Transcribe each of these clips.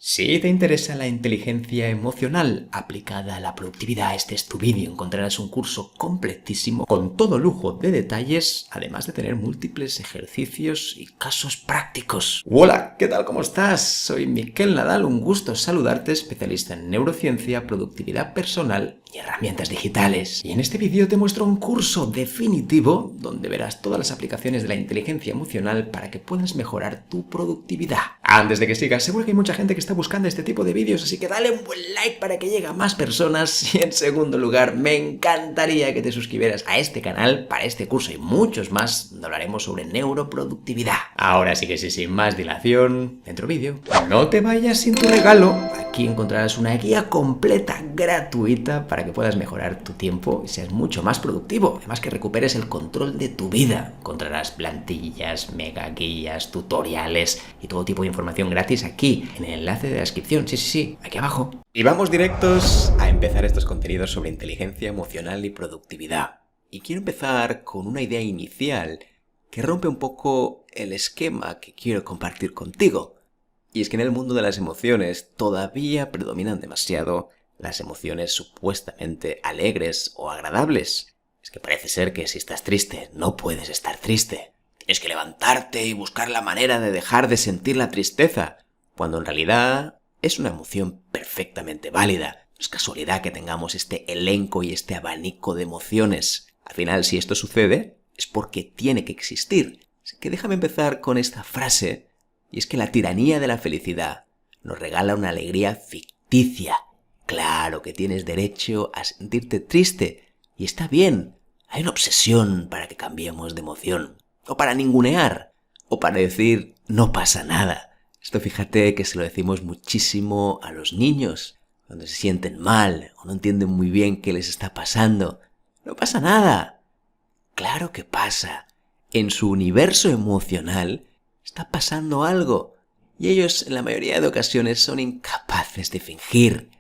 Si te interesa la inteligencia emocional aplicada a la productividad, este es tu vídeo. Encontrarás un curso completísimo con todo lujo de detalles, además de tener múltiples ejercicios y casos prácticos. Hola, ¿qué tal? ¿Cómo estás? Soy Miquel Nadal, un gusto saludarte, especialista en neurociencia, productividad personal y herramientas digitales. Y en este vídeo te muestro un curso definitivo donde verás todas las aplicaciones de la inteligencia emocional para que puedas mejorar tu productividad. Antes de que sigas, seguro que hay mucha gente que está buscando este tipo de vídeos, así que dale un buen like para que llegue a más personas. Y en segundo lugar, me encantaría que te suscribieras a este canal para este curso y muchos más donde hablaremos sobre neuroproductividad. Ahora sí que sí, sin más dilación, dentro vídeo. No te vayas sin tu regalo. Aquí encontrarás una guía completa gratuita para que puedas mejorar tu tiempo y seas mucho más productivo. Además que recuperes el control de tu vida. Encontrarás plantillas, mega guías, tutoriales y todo tipo de información gratis aquí en el enlace de la descripción. Sí, aquí abajo. Y vamos directos a empezar estos contenidos sobre inteligencia emocional y productividad. Y quiero empezar con una idea inicial que rompe un poco el esquema que quiero compartir contigo. Y es que en el mundo de las emociones todavía predominan demasiado las emociones supuestamente alegres o agradables. Es que parece ser que si estás triste, no puedes estar triste. Tienes que levantarte y buscar la manera de dejar de sentir la tristeza, cuando en realidad es una emoción perfectamente válida. No es casualidad que tengamos este elenco y este abanico de emociones. Al final, si esto sucede, es porque tiene que existir. Así que déjame empezar con esta frase. Y es que la tiranía de la felicidad nos regala una alegría ficticia. Claro que tienes derecho a sentirte triste, y está bien. Hay una obsesión para que cambiemos de emoción, o para ningunear, o para decir no pasa nada. Esto fíjate que se lo decimos muchísimo a los niños, cuando se sienten mal o no entienden muy bien qué les está pasando. No pasa nada. Claro que pasa. En su universo emocional está pasando algo, y ellos en la mayoría de ocasiones son incapaces de fingir.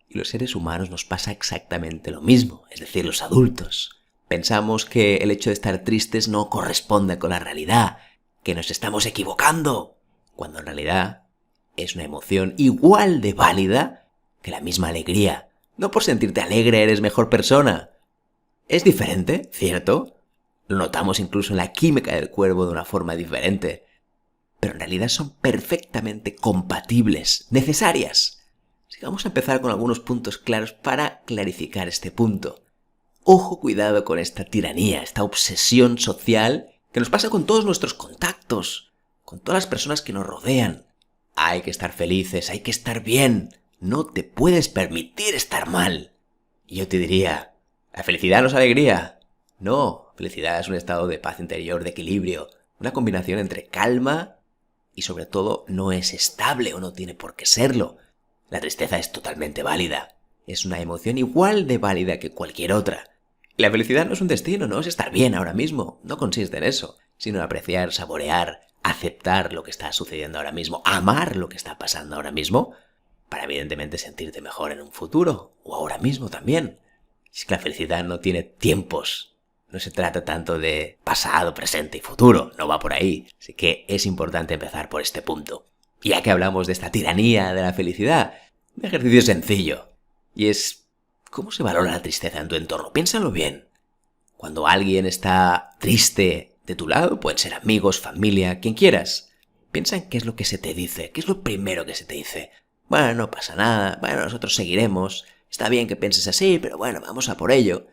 Y los seres humanos nos pasa exactamente lo mismo, es decir, los adultos. Pensamos que el hecho de estar tristes no corresponde con la realidad, que nos estamos equivocando, cuando en realidad es una emoción igual de válida que la misma alegría. No por sentirte alegre eres mejor persona. Es diferente, ¿cierto? Lo notamos incluso en la química del cuerpo de una forma diferente. Pero en realidad son perfectamente compatibles, necesarias. Así que vamos a empezar con algunos puntos claros para clarificar este punto. Ojo, cuidado con esta tiranía, esta obsesión social que nos pasa con todos nuestros contactos, con todas las personas que nos rodean. Hay que estar felices, hay que estar bien, no te puedes permitir estar mal. Y yo te diría, ¿la felicidad no es alegría? No, felicidad es un estado de paz interior, de equilibrio, una combinación entre calma y sobre todo no es estable o no tiene por qué serlo. La tristeza es totalmente válida. Es una emoción igual de válida que cualquier otra. Y la felicidad no es un destino, no es estar bien ahora mismo. No consiste en eso, sino en apreciar, saborear, aceptar lo que está sucediendo ahora mismo, amar lo que está pasando ahora mismo, para evidentemente sentirte mejor en un futuro, o ahora mismo también. Es que la felicidad no tiene tiempos. No se trata tanto de pasado, presente y futuro, no va por ahí. Así que es importante empezar por este punto. Y ya que hablamos de esta tiranía de la felicidad, un ejercicio sencillo. Y es, ¿cómo se valora la tristeza en tu entorno? Piénsalo bien. Cuando alguien está triste de tu lado, pueden ser amigos, familia, quien quieras. Piensa en qué es lo que se te dice, qué es lo primero que se te dice. Bueno, no pasa nada, bueno, nosotros seguiremos. Está bien que pienses así, pero bueno, vamos a por ello.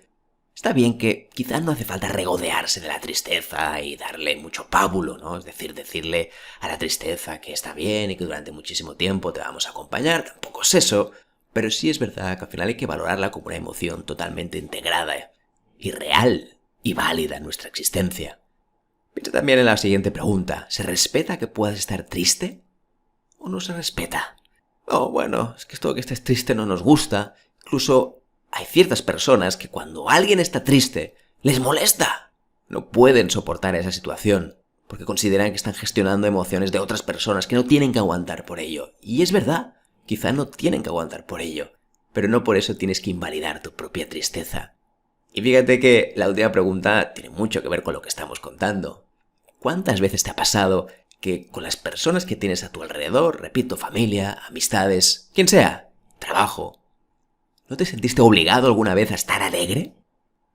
Está bien que quizás no hace falta regodearse de la tristeza y darle mucho pábulo, ¿no? Es decir, decirle a la tristeza que está bien y que durante muchísimo tiempo te vamos a acompañar. Tampoco es eso, pero sí es verdad que al final hay que valorarla como una emoción totalmente integrada y real y válida en nuestra existencia. Piensa también en la siguiente pregunta. ¿Se respeta que puedas estar triste o no se respeta? Oh, bueno, es que esto de que estés triste no nos gusta. Incluso hay ciertas personas que cuando alguien está triste, les molesta. No pueden soportar esa situación, porque consideran que están gestionando emociones de otras personas que no tienen que aguantar por ello. Y es verdad, quizá no tienen que aguantar por ello, pero no por eso tienes que invalidar tu propia tristeza. Y fíjate que la última pregunta tiene mucho que ver con lo que estamos contando. ¿Cuántas veces te ha pasado que con las personas que tienes a tu alrededor, repito, familia, amistades, quien sea, trabajo, ¿no te sentiste obligado alguna vez a estar alegre?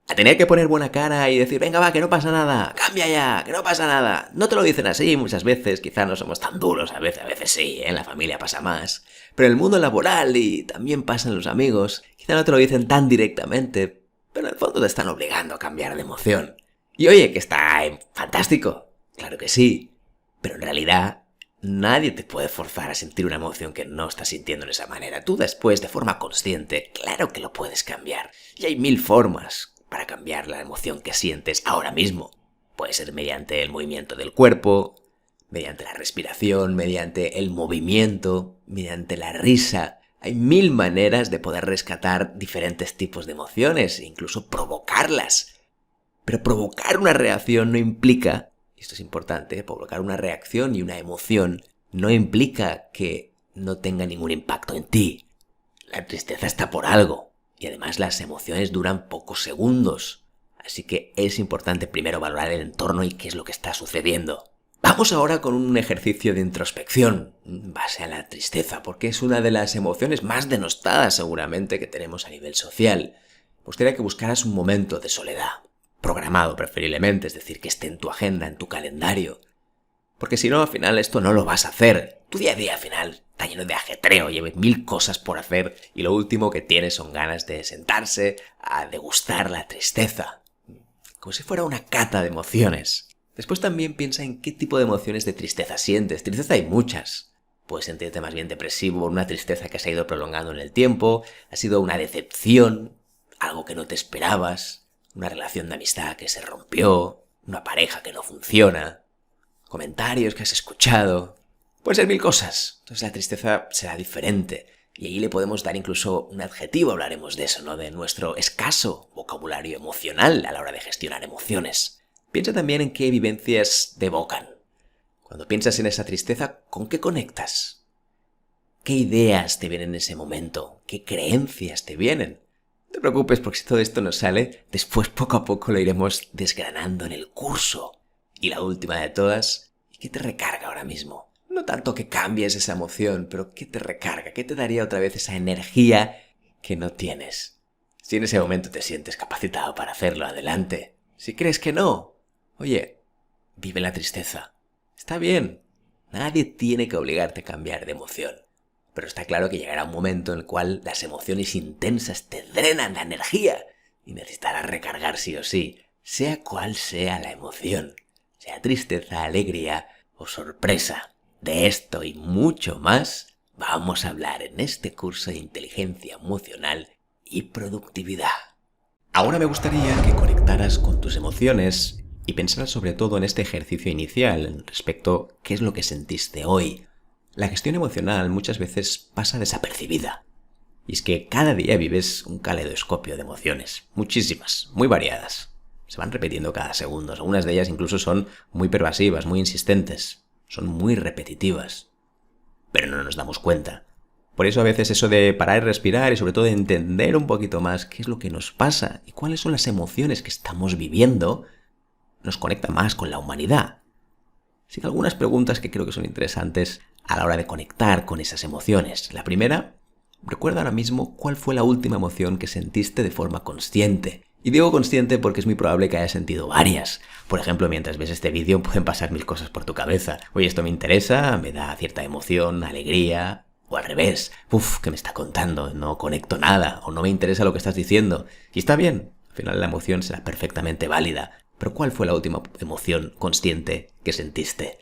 A tener que poner buena cara y decir, venga va, que no pasa nada, cambia ya, que no pasa nada. No te lo dicen así muchas veces, quizá no somos tan duros, a veces sí, en la familia pasa más. Pero en el mundo laboral y también pasan los amigos, quizá no te lo dicen tan directamente, pero en el fondo te están obligando a cambiar de emoción. Y oye, que está fantástico, claro que sí, pero en realidad nadie te puede forzar a sentir una emoción que no estás sintiendo de esa manera. Tú después, de forma consciente, claro que lo puedes cambiar. Y hay 1000 formas para cambiar la emoción que sientes ahora mismo. Puede ser mediante el movimiento del cuerpo, mediante la respiración, mediante el movimiento, mediante la risa. Hay 1000 maneras de poder rescatar diferentes tipos de emociones e incluso provocarlas. Pero provocar una reacción no implica, y esto es importante, provocar una reacción y una emoción no implica que no tenga ningún impacto en ti. La tristeza está por algo. Y además las emociones duran pocos segundos. Así que es importante primero valorar el entorno y qué es lo que está sucediendo. Vamos ahora con un ejercicio de introspección en base a la tristeza, porque es una de las emociones más denostadas seguramente que tenemos a nivel social. Me gustaría que buscaras un momento de soledad, programado preferiblemente, es decir, que esté en tu agenda, en tu calendario. Porque si no, al final esto no lo vas a hacer. Tu día a día al final está lleno de ajetreo, lleves 1000 cosas por hacer y lo último que tienes son ganas de sentarse a degustar la tristeza. Como si fuera una cata de emociones. Después también piensa en qué tipo de emociones de tristeza sientes. Tristeza hay muchas. Puedes sentirte más bien depresivo por una tristeza que se ha ido prolongando en el tiempo, ha sido una decepción, algo que no te esperabas, una relación de amistad que se rompió, una pareja que no funciona, comentarios que has escuchado. Pueden ser 1000 cosas. Entonces la tristeza será diferente. Y ahí le podemos dar incluso un adjetivo, hablaremos de eso, ¿no? De nuestro escaso vocabulario emocional a la hora de gestionar emociones. Piensa también en qué vivencias te evocan. Cuando piensas en esa tristeza, ¿con qué conectas? ¿Qué ideas te vienen en ese momento? ¿Qué creencias te vienen? No te preocupes porque si todo esto nos sale, después poco a poco lo iremos desgranando en el curso. Y la última de todas, ¿qué te recarga ahora mismo? No tanto que cambies esa emoción, pero ¿qué te recarga? ¿Qué te daría otra vez esa energía que no tienes? Si en ese momento te sientes capacitado para hacerlo, adelante. Si crees que no, oye, vive la tristeza. Está bien. Nadie tiene que obligarte a cambiar de emoción. Pero está claro que llegará un momento en el cual las emociones intensas te drenan la energía y necesitarás recargar sí o sí, sea cual sea la emoción. Sea tristeza, alegría o sorpresa. De esto y mucho más vamos a hablar en este curso de inteligencia emocional y productividad. Ahora me gustaría que conectaras con tus emociones y pensaras sobre todo en este ejercicio inicial respecto a qué es lo que sentiste hoy. La gestión emocional muchas veces pasa desapercibida. Y es que cada día vives un caleidoscopio de emociones, muchísimas, muy variadas. Se van repitiendo cada segundo, algunas de ellas incluso son muy pervasivas, muy insistentes. Son muy repetitivas, pero no nos damos cuenta. Por eso a veces eso de parar y respirar y sobre todo de entender un poquito más qué es lo que nos pasa y cuáles son las emociones que estamos viviendo, nos conecta más con la humanidad. Así que algunas preguntas que creo que son interesantes a la hora de conectar con esas emociones. La primera, recuerda ahora mismo cuál fue la última emoción que sentiste de forma consciente. Y digo consciente porque es muy probable que hayas sentido varias. Por ejemplo, mientras ves este vídeo pueden pasar 1000 cosas por tu cabeza. Oye, esto me interesa, me da cierta emoción, alegría, o al revés. Uf, ¿qué me está contando? No conecto nada, o no me interesa lo que estás diciendo. Y está bien, al final la emoción será perfectamente válida. Pero ¿cuál fue la última emoción consciente que sentiste?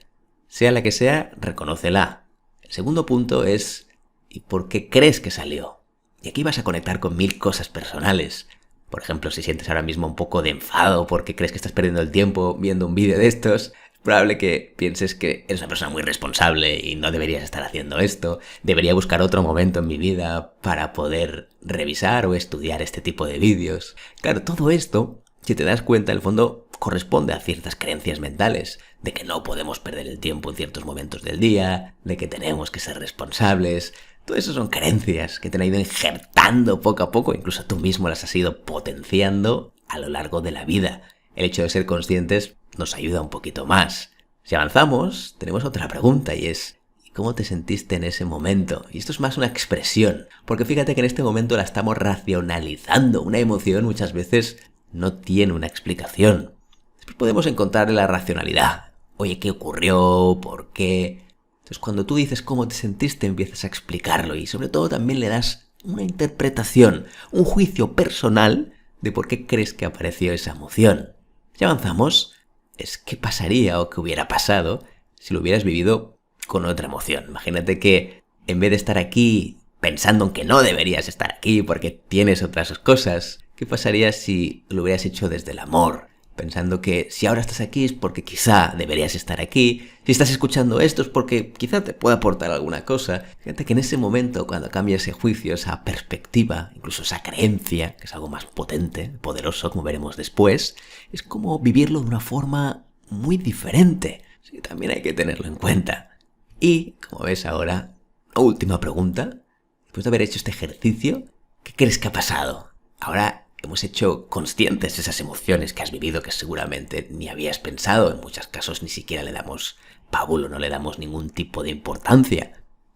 Sea la que sea, reconócela. El segundo punto es, ¿y por qué crees que salió? Y aquí vas a conectar con 1000 cosas personales. Por ejemplo, si sientes ahora mismo un poco de enfado porque crees que estás perdiendo el tiempo viendo un vídeo de estos, es probable que pienses que eres una persona muy responsable y no deberías estar haciendo esto. Debería buscar otro momento en mi vida para poder revisar o estudiar este tipo de vídeos. Claro, todo esto, si te das cuenta, en el fondo corresponde a ciertas creencias mentales, de que no podemos perder el tiempo en ciertos momentos del día, de que tenemos que ser responsables. Todo eso son creencias que te han ido injertando poco a poco, incluso tú mismo las has ido potenciando a lo largo de la vida. El hecho de ser conscientes nos ayuda un poquito más. Si avanzamos, tenemos otra pregunta y es, ¿cómo te sentiste en ese momento? Y esto es más una expresión, porque fíjate que en este momento la estamos racionalizando. Una emoción muchas veces no tiene una explicación. Después podemos encontrarle la racionalidad. Oye, ¿qué ocurrió? ¿Por qué? Entonces, cuando tú dices cómo te sentiste, empiezas a explicarlo y sobre todo también le das una interpretación, un juicio personal de por qué crees que apareció esa emoción. Si avanzamos, es qué pasaría o qué hubiera pasado si lo hubieras vivido con otra emoción. Imagínate que en vez de estar aquí pensando en que no deberías estar aquí porque tienes otras cosas, ¿qué pasaría si lo hubieras hecho desde el amor? Pensando que si ahora estás aquí es porque quizá deberías estar aquí. Si estás escuchando esto es porque quizá te pueda aportar alguna cosa. Fíjate que en ese momento, cuando cambia ese juicio, esa perspectiva, incluso esa creencia, que es algo más potente, poderoso, como veremos después, es como vivirlo de una forma muy diferente. Sí, también hay que tenerlo en cuenta. Y, como ves ahora, última pregunta. Después de haber hecho este ejercicio, ¿qué crees que ha pasado? Ahora hemos hecho conscientes esas emociones que has vivido que seguramente ni habías pensado. En muchos casos ni siquiera le damos pábulo, no le damos ningún tipo de importancia.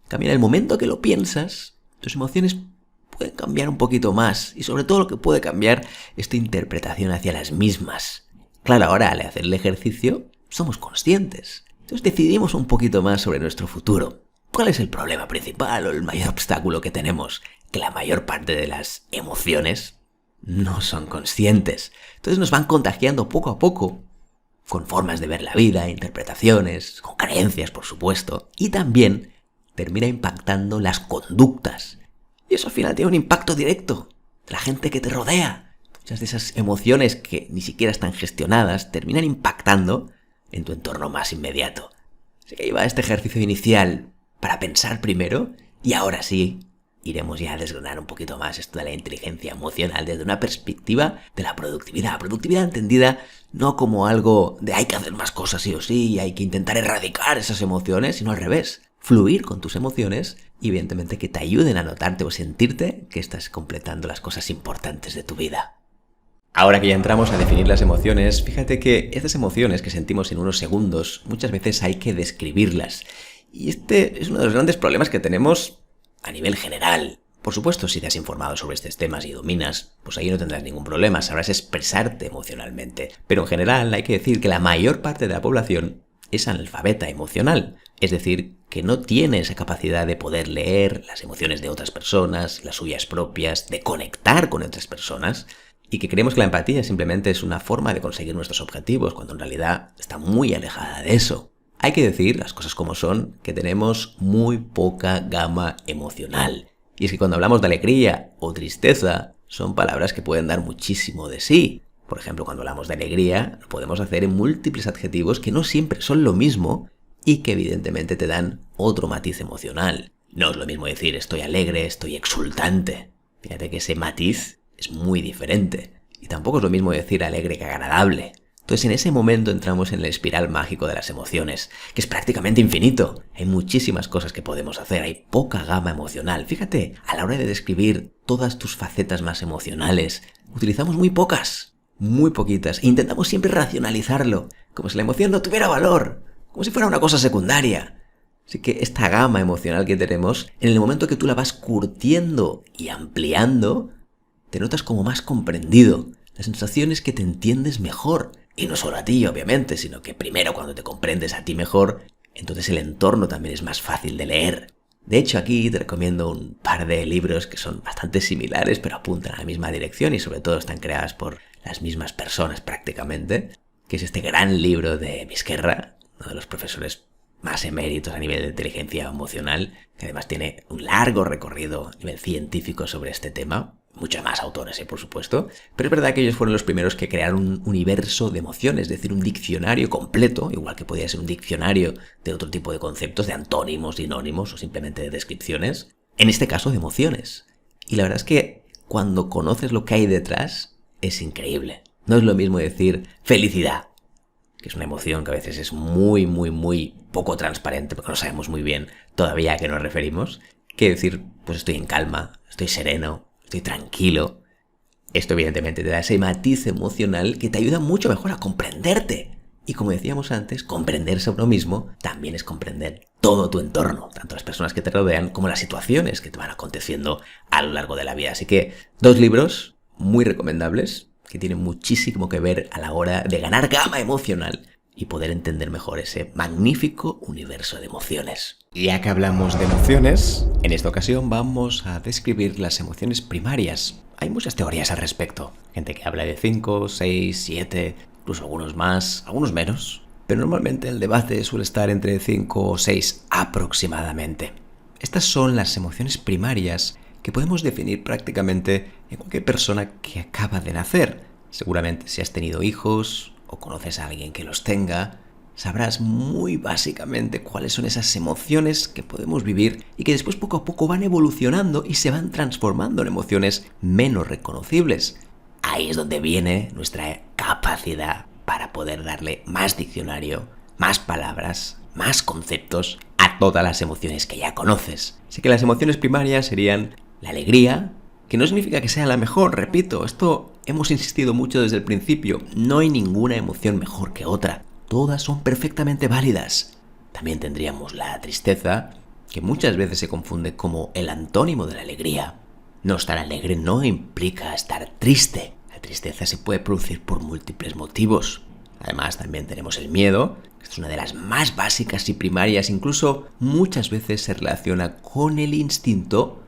En el momento que lo piensas, tus emociones pueden cambiar un poquito más. Y sobre todo lo que puede cambiar es tu interpretación hacia las mismas. Claro, ahora al hacer el ejercicio somos conscientes. Entonces decidimos un poquito más sobre nuestro futuro. ¿Cuál es el problema principal o el mayor obstáculo que tenemos? Que la mayor parte de las emociones no son conscientes. Entonces nos van contagiando poco a poco, con formas de ver la vida, interpretaciones, con creencias, por supuesto, y también termina impactando las conductas. Y eso al final tiene un impacto directo de la gente que te rodea. Muchas de esas emociones que ni siquiera están gestionadas terminan impactando en tu entorno más inmediato. Así que ahí va este ejercicio inicial para pensar primero y ahora sí iremos ya a desgranar un poquito más esto de la inteligencia emocional desde una perspectiva de la productividad. Productividad entendida no como algo de hay que hacer más cosas sí o sí y hay que intentar erradicar esas emociones, sino al revés. Fluir con tus emociones y evidentemente que te ayuden a notarte o sentirte que estás completando las cosas importantes de tu vida. Ahora que ya entramos a definir las emociones, fíjate que estas emociones que sentimos en unos segundos muchas veces hay que describirlas. Y este es uno de los grandes problemas que tenemos a nivel general. Por supuesto, si te has informado sobre estos temas y dominas, pues ahí no tendrás ningún problema, sabrás expresarte emocionalmente. Pero en general hay que decir que la mayor parte de la población es analfabeta emocional. Es decir, que no tiene esa capacidad de poder leer las emociones de otras personas, las suyas propias, de conectar con otras personas, y que creemos que la empatía simplemente es una forma de conseguir nuestros objetivos, cuando en realidad está muy alejada de eso. Hay que decir, las cosas como son, que tenemos muy poca gama emocional. Y es que cuando hablamos de alegría o tristeza, son palabras que pueden dar muchísimo de sí. Por ejemplo, cuando hablamos de alegría, lo podemos hacer en múltiples adjetivos que no siempre son lo mismo y que evidentemente te dan otro matiz emocional. No es lo mismo decir estoy alegre, estoy exultante. Fíjate que ese matiz es muy diferente. Y tampoco es lo mismo decir alegre que agradable. Entonces en ese momento entramos en el espiral mágico de las emociones, que es prácticamente infinito. Hay muchísimas cosas que podemos hacer, hay poca gama emocional. Fíjate, a la hora de describir todas tus facetas más emocionales, utilizamos muy pocas, muy poquitas, e intentamos siempre racionalizarlo, como si la emoción no tuviera valor, como si fuera una cosa secundaria. Así que esta gama emocional que tenemos, en el momento que tú la vas curtiendo y ampliando, te notas como más comprendido. La sensación es que te entiendes mejor. Y no solo a ti, obviamente, sino que primero cuando te comprendes a ti mejor, entonces el entorno también es más fácil de leer. De hecho, aquí te recomiendo un par de libros que son bastante similares, pero apuntan a la misma dirección y sobre todo están creadas por las mismas personas prácticamente, que es este gran libro de Vizquerra, uno de los profesores más eméritos a nivel de inteligencia emocional, que además tiene un largo recorrido a nivel científico sobre este tema. Muchos más autores, por supuesto, pero es verdad que ellos fueron los primeros que crearon un universo de emociones, es decir, un diccionario completo, igual que podía ser un diccionario de otro tipo de conceptos, de antónimos, sinónimos o simplemente de descripciones, en este caso de emociones. Y la verdad es que cuando conoces lo que hay detrás, es increíble. No es lo mismo decir felicidad, que es una emoción que a veces es muy, muy, muy poco transparente, porque no sabemos muy bien todavía a qué nos referimos, que decir, pues estoy en calma, estoy sereno, estoy tranquilo. Esto evidentemente te da ese matiz emocional que te ayuda mucho mejor a comprenderte Y como decíamos antes, comprenderse a uno mismo también es comprender todo tu entorno, tanto las personas que te rodean como las situaciones que te van aconteciendo a lo largo de la vida. Así que 2 libros muy recomendables que tienen muchísimo que ver a la hora de ganar gama emocional y poder entender mejor ese magnífico universo de emociones. Ya que hablamos de emociones, en esta ocasión vamos a describir las emociones primarias. Hay muchas teorías al respecto. Gente que habla de 5, 6, 7, incluso algunos más, algunos menos. Pero normalmente el debate suele estar entre 5 o 6 aproximadamente. Estas son las emociones primarias que podemos definir prácticamente en cualquier persona que acaba de nacer. Seguramente si has tenido hijos o conoces a alguien que los tenga, sabrás muy básicamente cuáles son esas emociones que podemos vivir y que después poco a poco van evolucionando y se van transformando en emociones menos reconocibles. Ahí es donde viene nuestra capacidad para poder darle más diccionario, más palabras, más conceptos a todas las emociones que ya conoces. Así que las emociones primarias serían la alegría, que no significa que sea la mejor, repito, esto hemos insistido mucho desde el principio, no hay ninguna emoción mejor que otra, todas son perfectamente válidas. También tendríamos la tristeza, que muchas veces se confunde como el antónimo de la alegría. No estar alegre no implica estar triste. La tristeza se puede producir por múltiples motivos. Además, también tenemos el miedo, que es una de las más básicas y primarias, incluso muchas veces se relaciona con el instinto.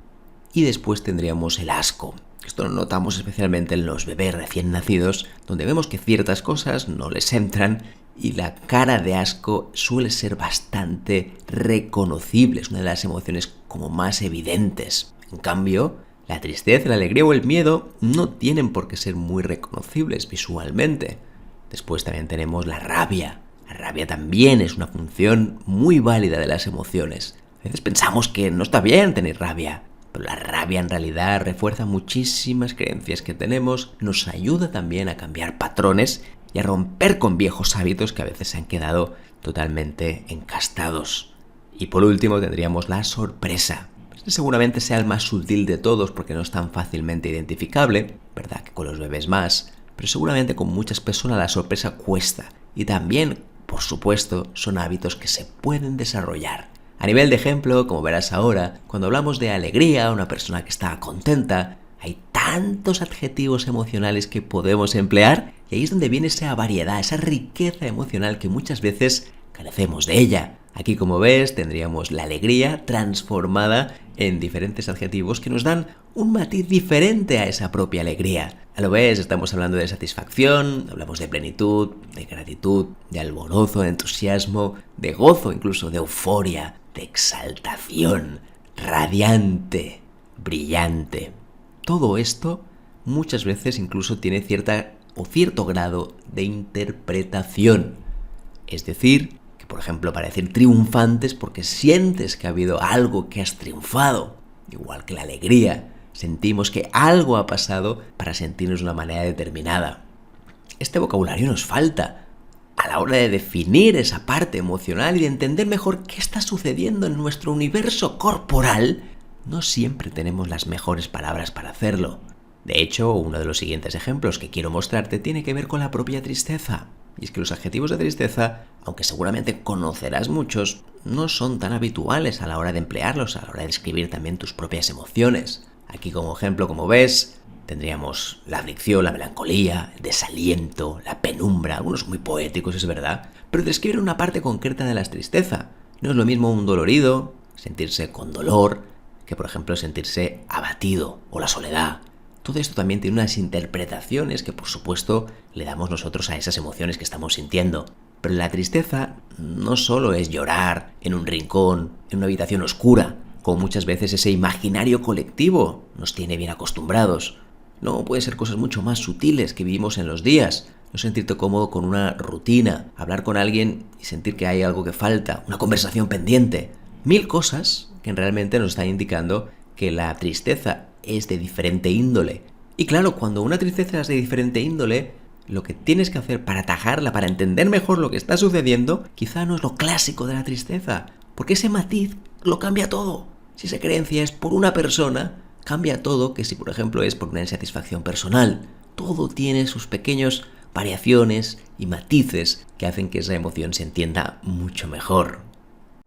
Y después tendríamos el asco. Esto lo notamos especialmente en los bebés recién nacidos, donde vemos que ciertas cosas no les entran y la cara de asco suele ser bastante reconocible. Es una de las emociones como más evidentes. En cambio, la tristeza, la alegría o el miedo no tienen por qué ser muy reconocibles visualmente. Después también tenemos la rabia. La rabia también es una función muy válida de las emociones. A veces pensamos que no está bien tener rabia, pero la rabia en realidad refuerza muchísimas creencias que tenemos, nos ayuda también a cambiar patrones y a romper con viejos hábitos que a veces se han quedado totalmente encastados. Y por último tendríamos la sorpresa. Este seguramente sea el más sutil de todos porque no es tan fácilmente identificable, ¿verdad? Que con los bebés más, pero seguramente con muchas personas la sorpresa cuesta. Y también, por supuesto, son hábitos que se pueden desarrollar. A nivel de ejemplo, como verás ahora, cuando hablamos de alegría, una persona que está contenta, hay tantos adjetivos emocionales que podemos emplear y ahí es donde viene esa variedad, esa riqueza emocional que muchas veces carecemos de ella. Aquí, como ves, tendríamos la alegría transformada en diferentes adjetivos que nos dan un matiz diferente a esa propia alegría. A lo ves, estamos hablando de satisfacción, hablamos de plenitud, de gratitud, de alborozo, de entusiasmo, de gozo, incluso de euforia, de exaltación, radiante, brillante. Todo esto muchas veces incluso tiene cierto grado de interpretación. Es decir, que por ejemplo para decir triunfantes porque sientes que ha habido algo que has triunfado. Igual que la alegría, sentimos que algo ha pasado para sentirnos de una manera determinada. Este vocabulario nos falta a la hora de definir esa parte emocional y de entender mejor qué está sucediendo en nuestro universo corporal. No siempre tenemos las mejores palabras para hacerlo. De hecho, uno de los siguientes ejemplos que quiero mostrarte tiene que ver con la propia tristeza. Y es que los adjetivos de tristeza, aunque seguramente conocerás muchos, no son tan habituales a la hora de emplearlos, a la hora de describir también tus propias emociones. Aquí como ejemplo, como ves, tendríamos la aflicción, la melancolía, el desaliento, la penumbra, algunos muy poéticos, es verdad, pero describen una parte concreta de la tristeza. No es lo mismo un dolorido, sentirse con dolor, que por ejemplo sentirse abatido o la soledad. Todo esto también tiene unas interpretaciones que por supuesto le damos nosotros a esas emociones que estamos sintiendo. Pero la tristeza no solo es llorar en un rincón, en una habitación oscura, como muchas veces ese imaginario colectivo nos tiene bien acostumbrados. No, puede ser cosas mucho más sutiles que vivimos en los días. No sentirte cómodo con una rutina, hablar con alguien y sentir que hay algo que falta, una conversación pendiente. 1000 cosas que realmente nos están indicando que la tristeza es de diferente índole. Y claro, cuando una tristeza es de diferente índole, lo que tienes que hacer para atajarla, para entender mejor lo que está sucediendo, quizá no es lo clásico de la tristeza, porque ese matiz lo cambia todo. Si esa creencia es por una persona, cambia todo que si por ejemplo es por una insatisfacción personal. Todo tiene sus pequeños variaciones y matices que hacen que esa emoción se entienda mucho mejor.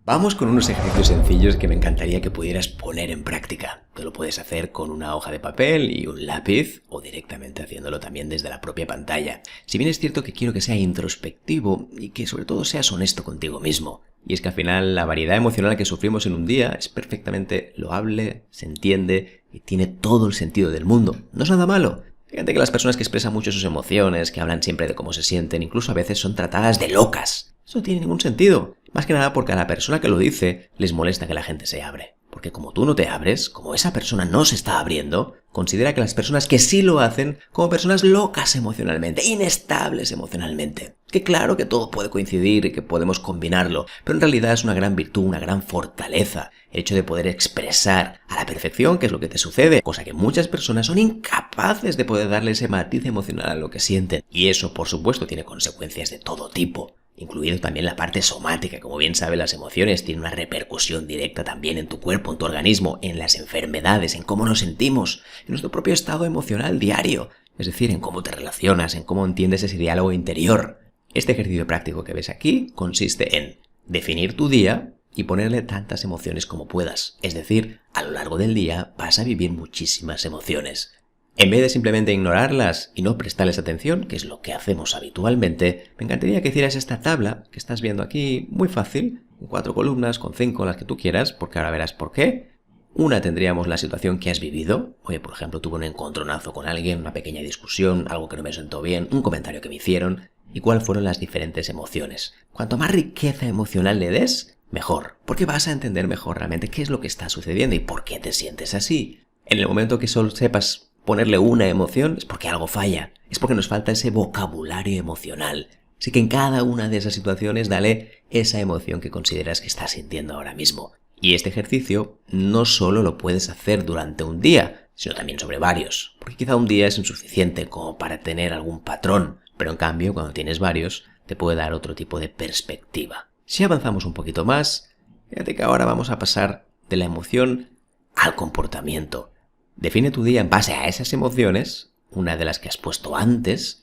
Vamos con unos ejercicios sencillos que me encantaría que pudieras poner en práctica. Tú lo puedes hacer con una hoja de papel y un lápiz o directamente haciéndolo también desde la propia pantalla. Si bien es cierto que quiero que sea introspectivo y que sobre todo seas honesto contigo mismo. Y es que al final la variedad emocional que sufrimos en un día es perfectamente loable, se entiende y tiene todo el sentido del mundo. No es nada malo. Fíjate que las personas que expresan mucho sus emociones, que hablan siempre de cómo se sienten, incluso a veces son tratadas de locas. Eso no tiene ningún sentido. Más que nada porque a la persona que lo dice les molesta que la gente se abre. Porque como tú no te abres, como esa persona no se está abriendo, considera que las personas que sí lo hacen como personas locas emocionalmente, inestables emocionalmente. Que claro que todo puede coincidir y que podemos combinarlo, pero en realidad es una gran virtud, una gran fortaleza, el hecho de poder expresar a la perfección qué es lo que te sucede, cosa que muchas personas son incapaces de poder darle ese matiz emocional a lo que sienten. Y eso, por supuesto, tiene consecuencias de todo tipo. Incluido también la parte somática. Como bien sabes, las emociones tienen una repercusión directa también en tu cuerpo, en tu organismo, en las enfermedades, en cómo nos sentimos, en nuestro propio estado emocional diario, es decir, en cómo te relacionas, en cómo entiendes ese diálogo interior. Este ejercicio práctico que ves aquí consiste en definir tu día y ponerle tantas emociones como puedas. Es decir, a lo largo del día vas a vivir muchísimas emociones. En vez de simplemente ignorarlas y no prestarles atención, que es lo que hacemos habitualmente, me encantaría que hicieras esta tabla que estás viendo aquí, muy fácil, en 4 columnas, con 5, las que tú quieras, porque ahora verás por qué. Una tendríamos la situación que has vivido. Oye, por ejemplo, tuve un encontronazo con alguien, una pequeña discusión, algo que no me sentó bien, un comentario que me hicieron, y cuáles fueron las diferentes emociones. Cuanto más riqueza emocional le des, mejor, porque vas a entender mejor realmente qué es lo que está sucediendo y por qué te sientes así. En el momento que solo sepas ponerle una emoción es porque algo falla, es porque nos falta ese vocabulario emocional. Así que en cada una de esas situaciones dale esa emoción que consideras que estás sintiendo ahora mismo. Y este ejercicio no solo lo puedes hacer durante un día, sino también sobre varios, porque quizá un día es insuficiente como para tener algún patrón, pero en cambio cuando tienes varios te puede dar otro tipo de perspectiva. Si avanzamos un poquito más, fíjate que ahora vamos a pasar de la emoción al comportamiento. Define tu día en base a esas emociones, una de las que has puesto antes,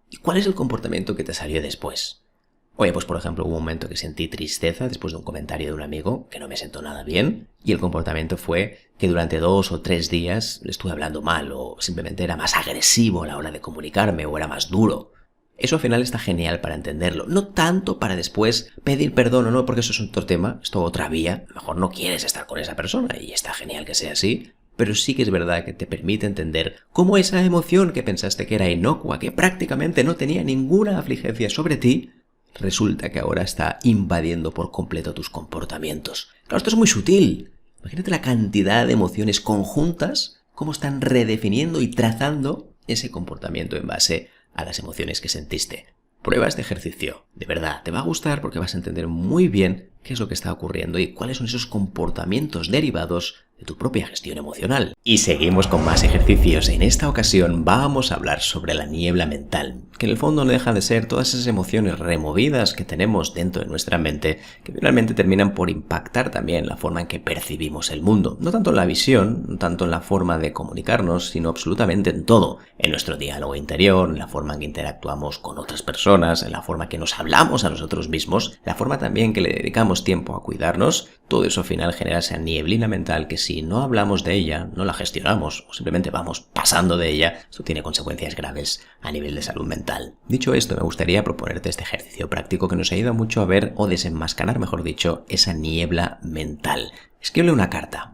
y cuál es el comportamiento que te salió después. Oye, pues por ejemplo, hubo un momento que sentí tristeza después de un comentario de un amigo que no me sentó nada bien, y el comportamiento fue que durante 2 o 3 días le estuve hablando mal, o simplemente era más agresivo a la hora de comunicarme, o era más duro. Eso al final está genial para entenderlo, no tanto para después pedir perdón o no, porque eso es otro tema, es toda otra vía. A lo mejor no quieres estar con esa persona y está genial que sea así, pero sí que es verdad que te permite entender cómo esa emoción que pensaste que era inocua, que prácticamente no tenía ninguna afligencia sobre ti, resulta que ahora está invadiendo por completo tus comportamientos. Claro, esto es muy sutil. Imagínate la cantidad de emociones conjuntas, cómo están redefiniendo y trazando ese comportamiento en base a las emociones que sentiste. Prueba este ejercicio. De verdad, te va a gustar porque vas a entender muy bien qué es lo que está ocurriendo y cuáles son esos comportamientos derivados de tu propia gestión emocional. Y seguimos con más ejercicios. En esta ocasión vamos a hablar sobre la niebla mental, que en el fondo no deja de ser todas esas emociones removidas que tenemos dentro de nuestra mente, que finalmente terminan por impactar también la forma en que percibimos el mundo. No tanto en la visión, no tanto en la forma de comunicarnos, sino absolutamente en todo. En nuestro diálogo interior, en la forma en que interactuamos con otras personas, en la forma en que nos hablamos a nosotros mismos, la forma también que le dedicamos tiempo a cuidarnos. Todo eso al final genera esa nieblina mental que si no hablamos de ella, no la gestionamos o simplemente vamos pasando de ella, esto tiene consecuencias graves a nivel de salud mental. Dicho esto, me gustaría proponerte este ejercicio práctico que nos ayuda mucho a ver o desenmascarar, mejor dicho, esa niebla mental. Escríbele una carta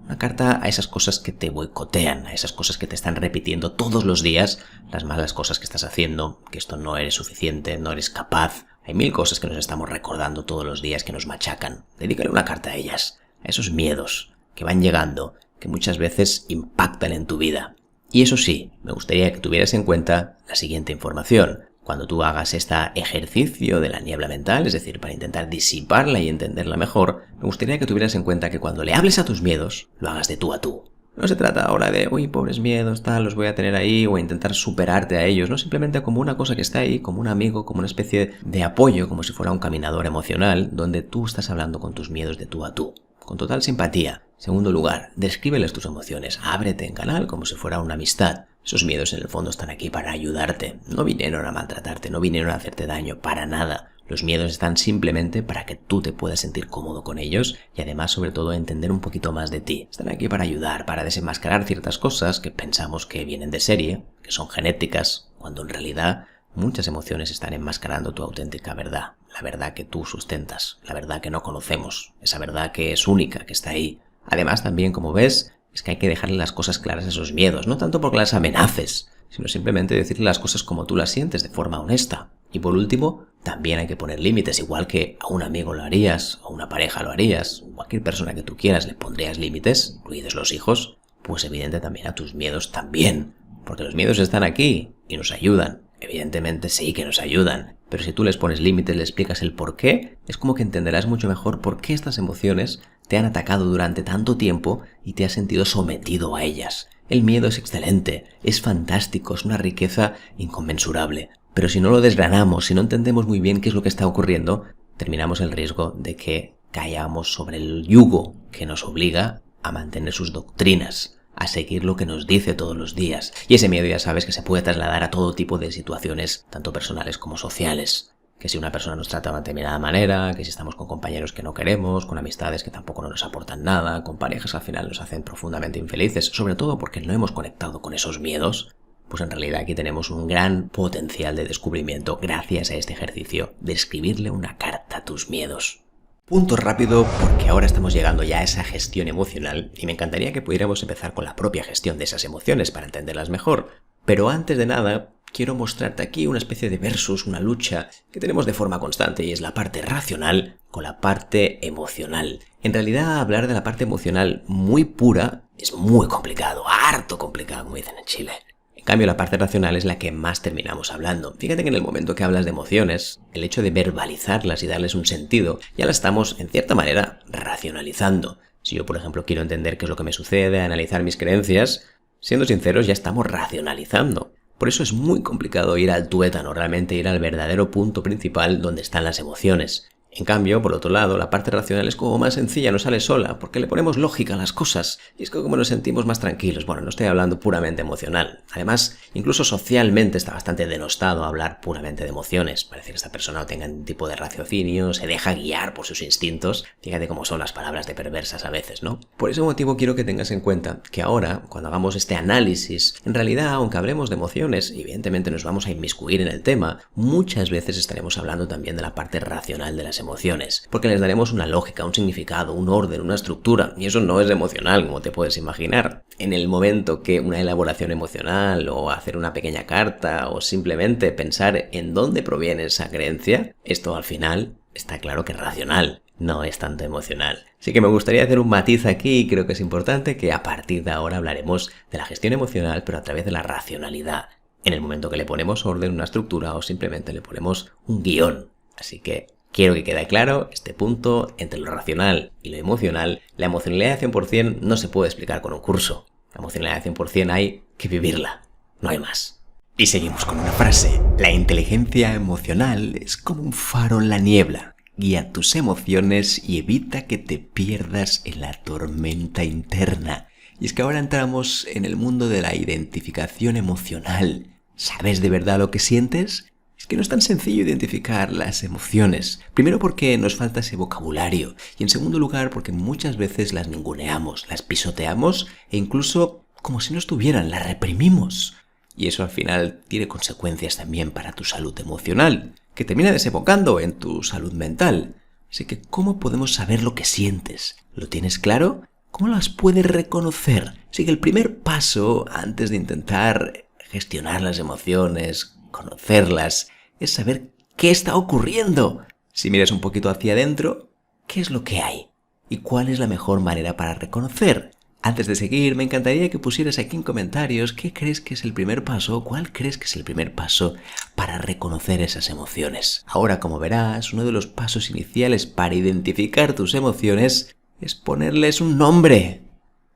a esas cosas que te boicotean, a esas cosas que te están repitiendo todos los días, las malas cosas que estás haciendo, que esto no eres suficiente, no eres capaz. Hay 1000 cosas que nos estamos recordando todos los días que nos machacan. Dedícale una carta a ellas, a esos miedos que van llegando, que muchas veces impactan en tu vida. Y eso sí, me gustaría que tuvieras en cuenta la siguiente información. Cuando tú hagas este ejercicio de la niebla mental, es decir, para intentar disiparla y entenderla mejor, me gustaría que tuvieras en cuenta que cuando le hables a tus miedos, lo hagas de tú a tú. No se trata ahora de, uy, pobres miedos, tal, los voy a tener ahí, o intentar superarte a ellos, no, simplemente como una cosa que está ahí, como un amigo, como una especie de apoyo, como si fuera un caminador emocional, donde tú estás hablando con tus miedos de tú a tú, con total simpatía. Segundo lugar, descríbeles tus emociones, ábrete en canal como si fuera una amistad. Esos miedos en el fondo están aquí para ayudarte. No vinieron a maltratarte, no vinieron a hacerte daño, para nada. Los miedos están simplemente para que tú te puedas sentir cómodo con ellos y además, sobre todo, entender un poquito más de ti. Están aquí para ayudar, para desenmascarar ciertas cosas que pensamos que vienen de serie, que son genéticas, cuando en realidad muchas emociones están enmascarando tu auténtica verdad. La verdad que tú sustentas, la verdad que no conocemos, esa verdad que es única, que está ahí. Además, también, como ves, es que hay que dejarle las cosas claras a esos miedos, no tanto porque las amenaces, sino simplemente decirle las cosas como tú las sientes, de forma honesta. Y por último, también hay que poner límites, igual que a un amigo lo harías, a una pareja lo harías, cualquier persona que tú quieras le pondrías límites, incluidos los hijos, pues evidente también a tus miedos también, porque los miedos están aquí y nos ayudan. Evidentemente sí que nos ayudan, pero si tú les pones límites, le explicas el por qué, es como que entenderás mucho mejor por qué estas emociones te han atacado durante tanto tiempo y te has sentido sometido a ellas. El miedo es excelente, es fantástico, es una riqueza inconmensurable. Pero si no lo desgranamos, si no entendemos muy bien qué es lo que está ocurriendo, terminamos el riesgo de que caigamos sobre el yugo que nos obliga a mantener sus doctrinas, a seguir lo que nos dice todos los días. Y ese miedo ya sabes que se puede trasladar a todo tipo de situaciones, tanto personales como sociales. Que si una persona nos trata de una determinada manera, que si estamos con compañeros que no queremos, con amistades que tampoco nos aportan nada, con parejas que al final nos hacen profundamente infelices, sobre todo porque no hemos conectado con esos miedos, pues en realidad aquí tenemos un gran potencial de descubrimiento gracias a este ejercicio de escribirle una carta a tus miedos. Punto rápido porque ahora estamos llegando ya a esa gestión emocional y me encantaría que pudiéramos empezar con la propia gestión de esas emociones para entenderlas mejor. Pero antes de nada, quiero mostrarte aquí una especie de versus, una lucha que tenemos de forma constante y es la parte racional con la parte emocional. En realidad, hablar de la parte emocional muy pura es muy complicado, harto complicado, como dicen en Chile. En cambio, la parte racional es la que más terminamos hablando. Fíjate que en el momento que hablas de emociones, el hecho de verbalizarlas y darles un sentido, ya las estamos, en cierta manera, racionalizando. Si yo, por ejemplo, quiero entender qué es lo que me sucede, analizar mis creencias, siendo sinceros, ya estamos racionalizando. Por eso es muy complicado ir al tuétano, realmente ir al verdadero punto principal donde están las emociones. En cambio, por otro lado, la parte racional es como más sencilla, no sale sola, porque le ponemos lógica a las cosas, y es como nos sentimos más tranquilos. Bueno, no estoy hablando puramente emocional. Además, incluso socialmente está bastante denostado hablar puramente de emociones. Parece que esta persona no tenga ningún tipo de raciocinio, se deja guiar por sus instintos. Fíjate cómo son las palabras de perversas a veces, ¿no? Por ese motivo quiero que tengas en cuenta que ahora, cuando hagamos este análisis, en realidad, aunque hablemos de emociones, evidentemente nos vamos a inmiscuir en el tema, muchas veces estaremos hablando también de la parte racional de las emociones, porque les daremos una lógica, un significado, un orden, una estructura, y eso no es emocional, como te puedes imaginar. En el momento que una elaboración emocional, o hacer una pequeña carta, o simplemente pensar en dónde proviene esa creencia, esto al final está claro que es racional, no es tanto emocional. Así que me gustaría hacer un matiz aquí y creo que es importante que a partir de ahora hablaremos de la gestión emocional, pero a través de la racionalidad, en el momento que le ponemos orden, una estructura, o simplemente le ponemos un guión. Así que quiero que quede claro este punto entre lo racional y lo emocional. La emocionalidad de 100% no se puede explicar con un curso. La emocionalidad de 100% hay que vivirla. No hay más. Y seguimos con una frase. La inteligencia emocional es como un faro en la niebla. Guía tus emociones y evita que te pierdas en la tormenta interna. Y es que ahora entramos en el mundo de la identificación emocional. ¿Sabes de verdad lo que sientes? Es que no es tan sencillo identificar las emociones. Primero porque nos falta ese vocabulario y en segundo lugar porque muchas veces las ninguneamos, las pisoteamos e incluso como si no estuvieran, las reprimimos. Y eso al final tiene consecuencias también para tu salud emocional, que termina desembocando en tu salud mental. Así que, ¿cómo podemos saber lo que sientes? ¿Lo tienes claro? ¿Cómo las puedes reconocer? Así que el primer paso antes de intentar gestionar las emociones, conocerlas, es saber qué está ocurriendo. Si miras un poquito hacia adentro, ¿qué es lo que hay? ¿Y cuál es la mejor manera para reconocer? Antes de seguir, me encantaría que pusieras aquí en comentarios qué crees que es el primer paso, cuál crees que es el primer paso para reconocer esas emociones. Ahora, como verás, uno de los pasos iniciales para identificar tus emociones es ponerles un nombre.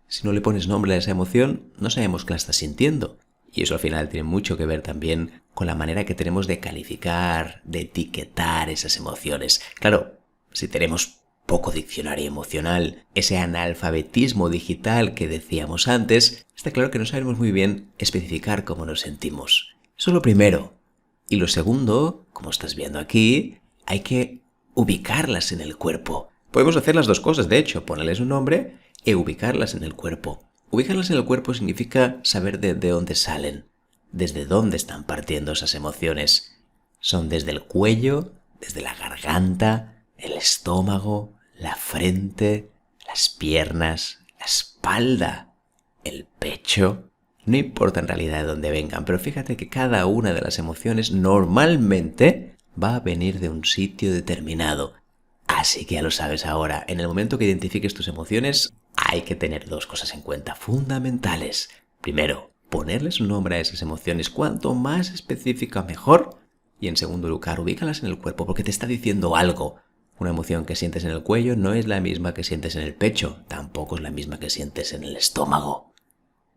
Si no le pones nombre a esa emoción, no sabemos qué la estás sintiendo. Y eso al final tiene mucho que ver también con la manera que tenemos de calificar, de etiquetar esas emociones. Claro, si tenemos poco diccionario emocional, ese analfabetismo digital que decíamos antes, Está claro que no sabemos muy bien especificar cómo nos sentimos. Eso es lo primero. Y lo segundo, como estás viendo aquí, hay que ubicarlas en el cuerpo. Podemos hacer las dos cosas, de hecho, ponerles un nombre e ubicarlas en el cuerpo. Ubicarlas en el cuerpo significa saber de dónde salen, desde dónde están partiendo esas emociones. Son desde el cuello, desde la garganta, el estómago, la frente, las piernas, la espalda, el pecho. No importa en realidad de dónde vengan, pero fíjate que cada una de las emociones normalmente va a venir de un sitio determinado. Así que ya lo sabes ahora, en el momento que identifiques tus emociones, hay que tener dos cosas en cuenta fundamentales. Primero, ponerles un nombre a esas emociones, cuanto más específica mejor. Y en segundo lugar, ubícalas en el cuerpo porque te está diciendo algo. Una emoción que sientes en el cuello no es la misma que sientes en el pecho, tampoco es la misma que sientes en el estómago.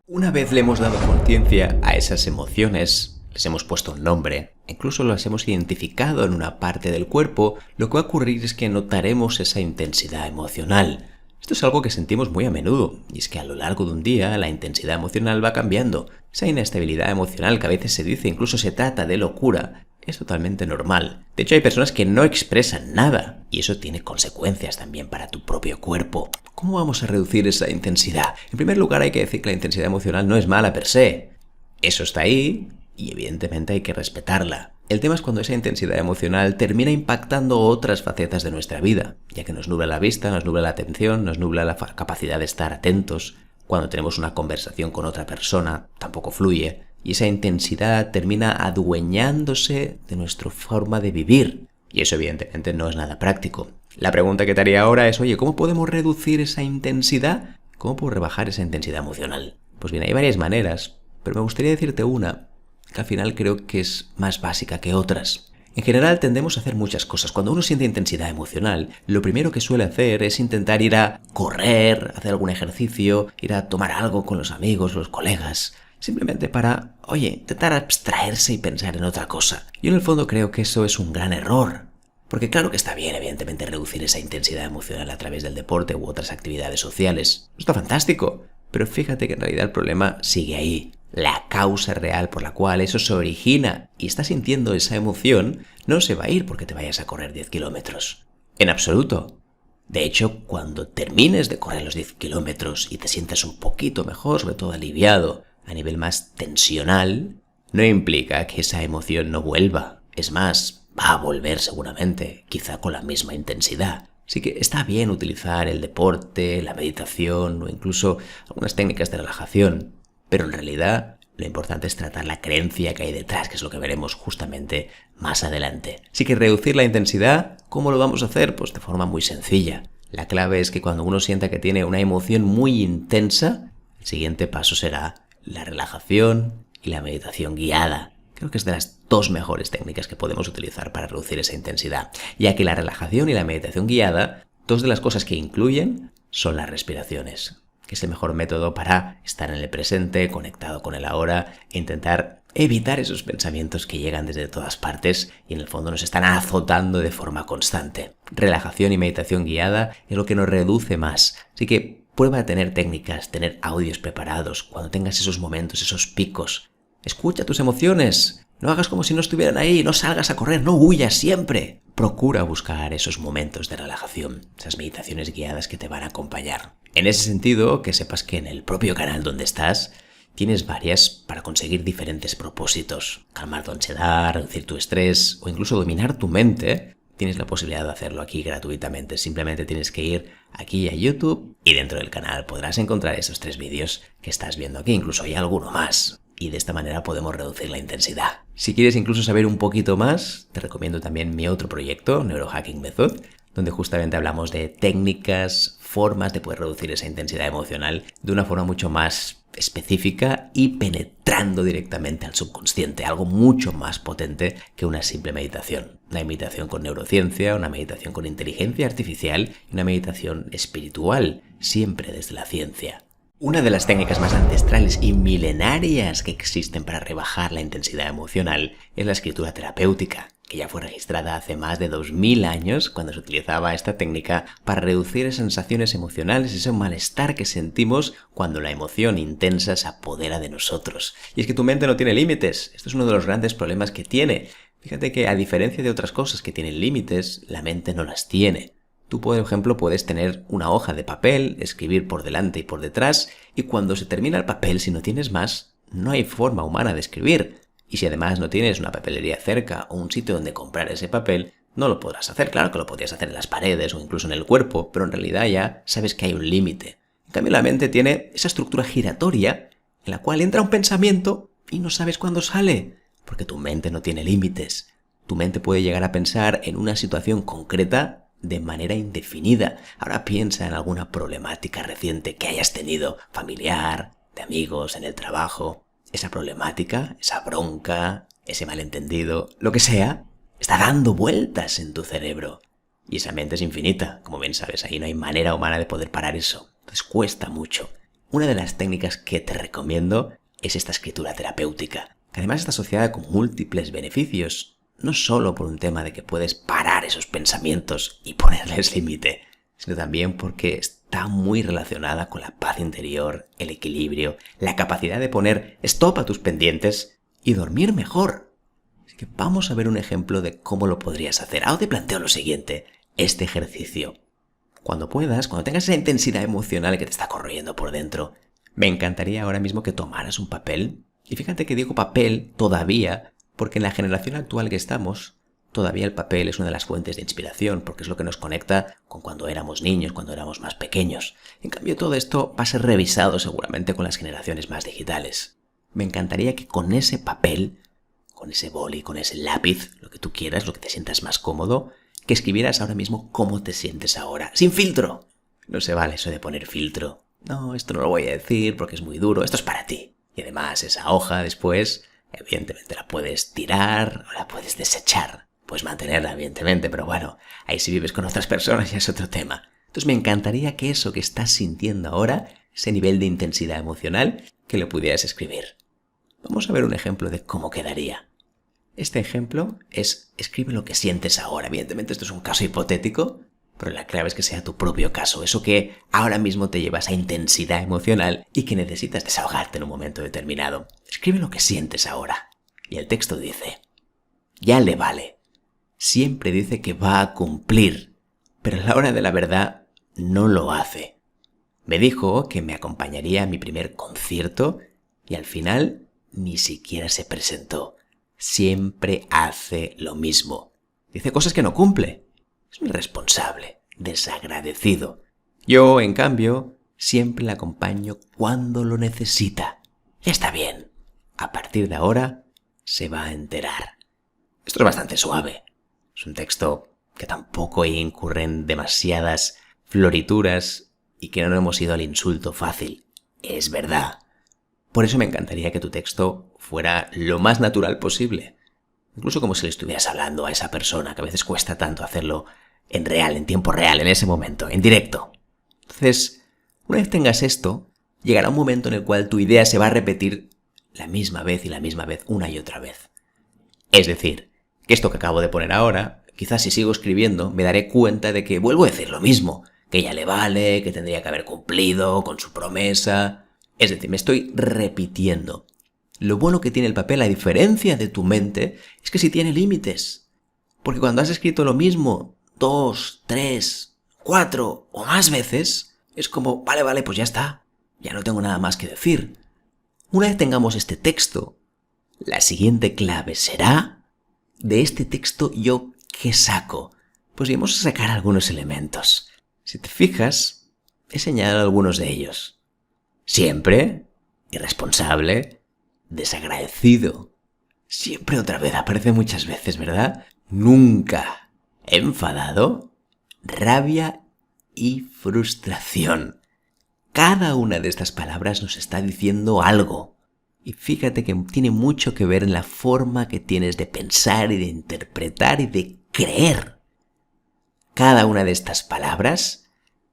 Una vez le hemos dado conciencia a esas emociones, les hemos puesto un nombre, incluso las hemos identificado en una parte del cuerpo, lo que va a ocurrir es que notaremos esa intensidad emocional. Esto es algo que sentimos muy a menudo, y es que a lo largo de un día la intensidad emocional va cambiando. Esa inestabilidad emocional que a veces se dice, incluso se trata de locura, es totalmente normal. De hecho, hay personas que no expresan nada, y eso tiene consecuencias también para tu propio cuerpo. ¿Cómo vamos a reducir esa intensidad? En primer lugar, hay que decir que la intensidad emocional no es mala per se. Eso está ahí, y evidentemente hay que respetarla. El tema es cuando esa intensidad emocional termina impactando otras facetas de nuestra vida, ya que nos nubla la vista, nos nubla la atención, nos nubla la capacidad de estar atentos. Cuando tenemos una conversación con otra persona, tampoco fluye, y esa intensidad termina adueñándose de nuestra forma de vivir. Y eso evidentemente no es nada práctico. La pregunta que te haría ahora es, oye, ¿cómo podemos reducir esa intensidad? ¿Cómo puedo rebajar esa intensidad emocional? Pues bien, hay varias maneras, pero me gustaría decirte una que al final creo que es más básica que otras. En general tendemos a hacer muchas cosas. Cuando uno siente intensidad emocional, lo primero que suele hacer es intentar ir a correr, hacer algún ejercicio, ir a tomar algo con los amigos, los colegas, simplemente para, oye, intentar abstraerse y pensar en otra cosa. Yo en el fondo creo que eso es un gran error. Porque claro que está bien, evidentemente, reducir esa intensidad emocional a través del deporte u otras actividades sociales. Está fantástico. Pero fíjate que en realidad el problema sigue ahí. La causa real por la cual eso se origina y estás sintiendo esa emoción no se va a ir porque te vayas a correr 10 kilómetros. En absoluto. De hecho, cuando termines de correr los 10 kilómetros y te sientas un poquito mejor, sobre todo aliviado, a nivel más tensional, no implica que esa emoción no vuelva. Es más, va a volver seguramente, quizá con la misma intensidad. Así que está bien utilizar el deporte, la meditación o incluso algunas técnicas de relajación, pero en realidad lo importante es tratar la creencia que hay detrás, que es lo que veremos justamente más adelante. Así que reducir la intensidad, ¿cómo lo vamos a hacer? Pues de forma muy sencilla. La clave es que cuando uno sienta que tiene una emoción muy intensa, el siguiente paso será la relajación y la meditación guiada. Creo que es de las dos mejores técnicas que podemos utilizar para reducir esa intensidad, ya que la relajación y la meditación guiada, dos de las cosas que incluyen son las respiraciones, que es el mejor método para estar en el presente, conectado con el ahora e intentar evitar esos pensamientos que llegan desde todas partes y en el fondo nos están azotando de forma constante. Relajación y meditación guiada es lo que nos reduce más, así que prueba a tener técnicas, tener audios preparados cuando tengas esos momentos, esos picos. Escucha tus emociones, no hagas como si no estuvieran ahí, no salgas a correr, no huyas siempre. Procura buscar esos momentos de relajación, esas meditaciones guiadas que te van a acompañar. En ese sentido, que sepas que en el propio canal donde estás, tienes varias para conseguir diferentes propósitos. Calmar tu ansiedad, reducir tu estrés o incluso dominar tu mente. Tienes la posibilidad de hacerlo aquí gratuitamente. Simplemente tienes que ir aquí a YouTube y dentro del canal podrás encontrar esos 3 vídeos que estás viendo aquí. Incluso hay alguno más. Y de esta manera podemos reducir la intensidad. Si quieres incluso saber un poquito más, te recomiendo también mi otro proyecto, Neurohacking Method, donde justamente hablamos de técnicas, formas de poder reducir esa intensidad emocional de una forma mucho más específica y penetrando directamente al subconsciente, algo mucho más potente que una simple meditación. Una meditación con neurociencia, una meditación con inteligencia artificial y una meditación espiritual, siempre desde la ciencia. Una de las técnicas más ancestrales y milenarias que existen para rebajar la intensidad emocional es la escritura terapéutica, que ya fue registrada hace más de 2000 años cuando se utilizaba esta técnica para reducir esas sensaciones emocionales y ese malestar que sentimos cuando la emoción intensa se apodera de nosotros. Y es que tu mente no tiene límites. Esto es uno de los grandes problemas que tiene. Fíjate que a diferencia de otras cosas que tienen límites, la mente no las tiene. Tú, por ejemplo, puedes tener una hoja de papel, escribir por delante y por detrás, y cuando se termina el papel, si no tienes más, no hay forma humana de escribir. Y si además no tienes una papelería cerca o un sitio donde comprar ese papel, no lo podrás hacer. Claro que lo podrías hacer en las paredes o incluso en el cuerpo, pero en realidad ya sabes que hay un límite. En cambio, la mente tiene esa estructura giratoria en la cual entra un pensamiento y no sabes cuándo sale, porque tu mente no tiene límites. Tu mente puede llegar a pensar en una situación concreta de manera indefinida. Ahora piensa en alguna problemática reciente que hayas tenido, familiar, de amigos, en el trabajo. Esa problemática, esa bronca, ese malentendido, lo que sea, está dando vueltas en tu cerebro. Y esa mente es infinita, como bien sabes, ahí no hay manera humana de poder parar eso. Entonces cuesta mucho. Una de las técnicas que te recomiendo es esta escritura terapéutica, que además está asociada con múltiples beneficios. No solo por un tema de que puedes parar esos pensamientos y ponerles límite, sino también porque está muy relacionada con la paz interior, el equilibrio, la capacidad de poner stop a tus pendientes y dormir mejor. Así que vamos a ver un ejemplo de cómo lo podrías hacer. Ahora te planteo lo siguiente, este ejercicio. Cuando puedas, cuando tengas esa intensidad emocional que te está corriendo por dentro, me encantaría ahora mismo que tomaras un papel. Y fíjate que digo papel todavía, porque en la generación actual que estamos, todavía el papel es una de las fuentes de inspiración, porque es lo que nos conecta con cuando éramos niños, cuando éramos más pequeños. En cambio, todo esto va a ser revisado seguramente con las generaciones más digitales. Me encantaría que con ese papel, con ese boli, con ese lápiz, lo que tú quieras, lo que te sientas más cómodo, que escribieras ahora mismo cómo te sientes ahora, sin filtro. No se vale eso de poner filtro. No, esto no lo voy a decir porque es muy duro, esto es para ti. Y además esa hoja después, evidentemente la puedes tirar o la puedes desechar. Puedes mantenerla, evidentemente, pero bueno, ahí si vives con otras personas ya es otro tema. Entonces me encantaría que eso que estás sintiendo ahora, ese nivel de intensidad emocional, que lo pudieras escribir. Vamos a ver un ejemplo de cómo quedaría. Este ejemplo es escribe lo que sientes ahora. Evidentemente esto es un caso hipotético, pero la clave es que sea tu propio caso, eso que ahora mismo te lleva a esa intensidad emocional y que necesitas desahogarte en un momento determinado. Escribe lo que sientes ahora. Y el texto dice, ya le vale. Siempre dice que va a cumplir, pero a la hora de la verdad no lo hace. Me dijo que me acompañaría a mi primer concierto y al final ni siquiera se presentó. Siempre hace lo mismo. Dice cosas que no cumple. Es un irresponsable, desagradecido. Yo, en cambio, siempre la acompaño cuando lo necesita. Ya está bien. A partir de ahora, se va a enterar. Esto es bastante suave. Es un texto que tampoco incurre en demasiadas florituras y que no hemos ido al insulto fácil. Es verdad. Por eso me encantaría que tu texto fuera lo más natural posible. Incluso como si le estuvieras hablando a esa persona, que a veces cuesta tanto hacerlo en real, en tiempo real, en ese momento, en directo. Entonces, una vez tengas esto, llegará un momento en el cual tu idea se va a repetir la misma vez y la misma vez, una y otra vez. Es decir, que esto que acabo de poner ahora, quizás si sigo escribiendo, me daré cuenta de que vuelvo a decir lo mismo, que ya le vale, que tendría que haber cumplido con su promesa. Es decir, me estoy repitiendo. Lo bueno que tiene el papel, a diferencia de tu mente, es que sí tiene límites. Porque cuando has escrito lo mismo 2, 3, 4 o más veces, es como, vale, pues ya está. Ya no tengo nada más que decir. Una vez tengamos este texto, la siguiente clave será, de este texto yo ¿qué saco? Pues vamos a sacar algunos elementos. Si te fijas, he señalado algunos de ellos. Siempre, irresponsable, desagradecido. Siempre otra vez, aparece muchas veces, ¿verdad? Nunca. Enfadado, rabia y frustración. Cada una de estas palabras nos está diciendo algo. Y fíjate que tiene mucho que ver en la forma que tienes de pensar y de interpretar y de creer. Cada una de estas palabras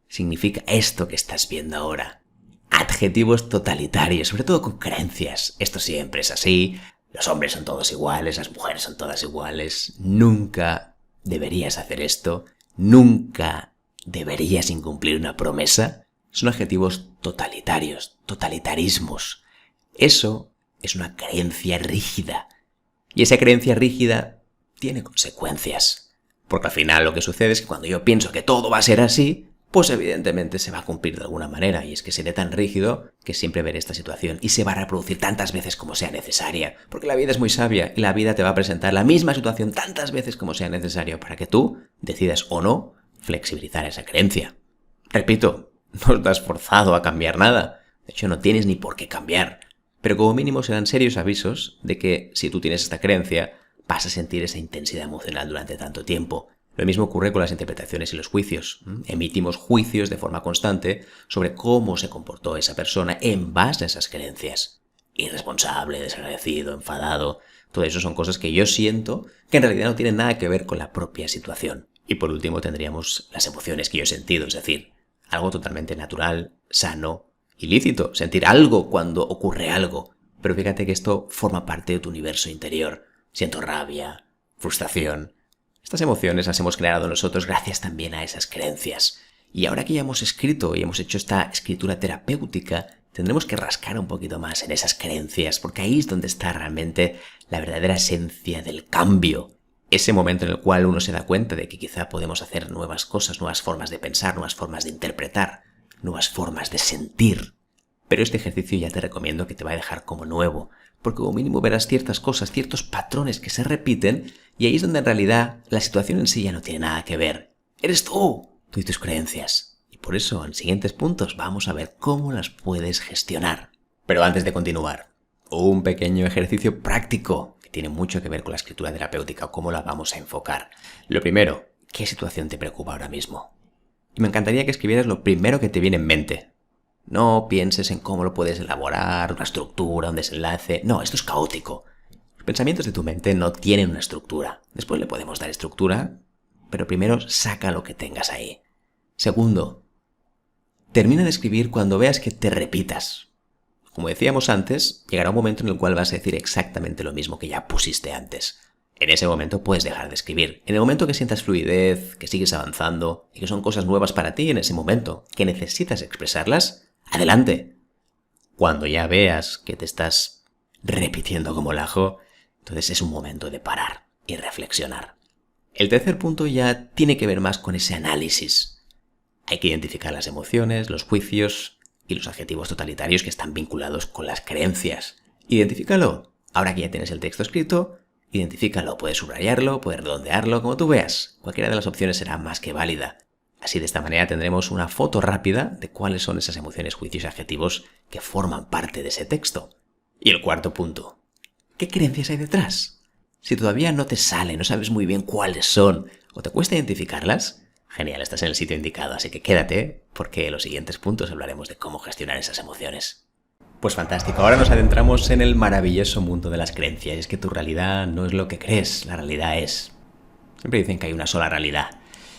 significa esto que estás viendo ahora. Adjetivos totalitarios, sobre todo con creencias. Esto siempre es así, los hombres son todos iguales, las mujeres son todas iguales, nunca deberías hacer esto, nunca deberías incumplir una promesa, son adjetivos totalitarios, totalitarismos. Eso es una creencia rígida. Y esa creencia rígida tiene consecuencias. Porque al final lo que sucede es que cuando yo pienso que todo va a ser así, pues evidentemente se va a cumplir de alguna manera, y es que seré tan rígido que siempre veré esta situación y se va a reproducir tantas veces como sea necesaria, porque la vida es muy sabia y la vida te va a presentar la misma situación tantas veces como sea necesario para que tú decidas o no flexibilizar esa creencia. Repito, no estás forzado a cambiar nada, de hecho no tienes ni por qué cambiar, pero como mínimo serán serios avisos de que si tú tienes esta creencia vas a sentir esa intensidad emocional durante tanto tiempo. Lo mismo ocurre con las interpretaciones y los juicios. Emitimos juicios de forma constante sobre cómo se comportó esa persona en base a esas creencias. Irresponsable, desagradecido, enfadado. Todo eso son cosas que yo siento que en realidad no tienen nada que ver con la propia situación. Y por último tendríamos las emociones que yo he sentido, es decir, algo totalmente natural, sano y lícito. Sentir algo cuando ocurre algo. Pero fíjate que esto forma parte de tu universo interior. Siento rabia, frustración. Estas emociones las hemos creado nosotros gracias también a esas creencias. Y ahora que ya hemos escrito y hemos hecho esta escritura terapéutica, tendremos que rascar un poquito más en esas creencias, porque ahí es donde está realmente la verdadera esencia del cambio. Ese momento en el cual uno se da cuenta de que quizá podemos hacer nuevas cosas, nuevas formas de pensar, nuevas formas de interpretar, nuevas formas de sentir. Pero este ejercicio ya te recomiendo que te va a dejar como nuevo, porque como mínimo verás ciertas cosas, ciertos patrones que se repiten, y ahí es donde en realidad la situación en sí ya no tiene nada que ver. Eres tú y tus creencias. Y por eso en siguientes puntos vamos a ver cómo las puedes gestionar. Pero antes de continuar, un pequeño ejercicio práctico que tiene mucho que ver con la escritura terapéutica o cómo la vamos a enfocar. Lo primero, ¿qué situación te preocupa ahora mismo? Y me encantaría que escribieras lo primero que te viene en mente. No pienses en cómo lo puedes elaborar, una estructura, un desenlace. No, esto es caótico. Los pensamientos de tu mente no tienen una estructura. Después le podemos dar estructura, pero primero saca lo que tengas ahí. Segundo, termina de escribir cuando veas que te repitas. Como decíamos antes, llegará un momento en el cual vas a decir exactamente lo mismo que ya pusiste antes. En ese momento puedes dejar de escribir. En el momento que sientas fluidez, que sigues avanzando y que son cosas nuevas para ti en ese momento, que necesitas expresarlas, adelante. Cuando ya veas que te estás repitiendo como el ajo, entonces es un momento de parar y reflexionar. El tercer punto ya tiene que ver más con ese análisis. Hay que identificar las emociones, los juicios y los adjetivos totalitarios que están vinculados con las creencias. Identifícalo. Ahora que ya tienes el texto escrito, identifícalo. Puedes subrayarlo, puedes redondearlo, como tú veas. Cualquiera de las opciones será más que válida. Así de esta manera tendremos una foto rápida de cuáles son esas emociones, juicios y adjetivos que forman parte de ese texto. Y el cuarto punto. ¿Qué creencias hay detrás? Si todavía no te sale, no sabes muy bien cuáles son o te cuesta identificarlas, genial, estás en el sitio indicado, así que quédate porque en los siguientes puntos hablaremos de cómo gestionar esas emociones. Pues fantástico, ahora nos adentramos en el maravilloso mundo de las creencias. Y es que tu realidad no es lo que crees, la realidad es. Siempre dicen que hay una sola realidad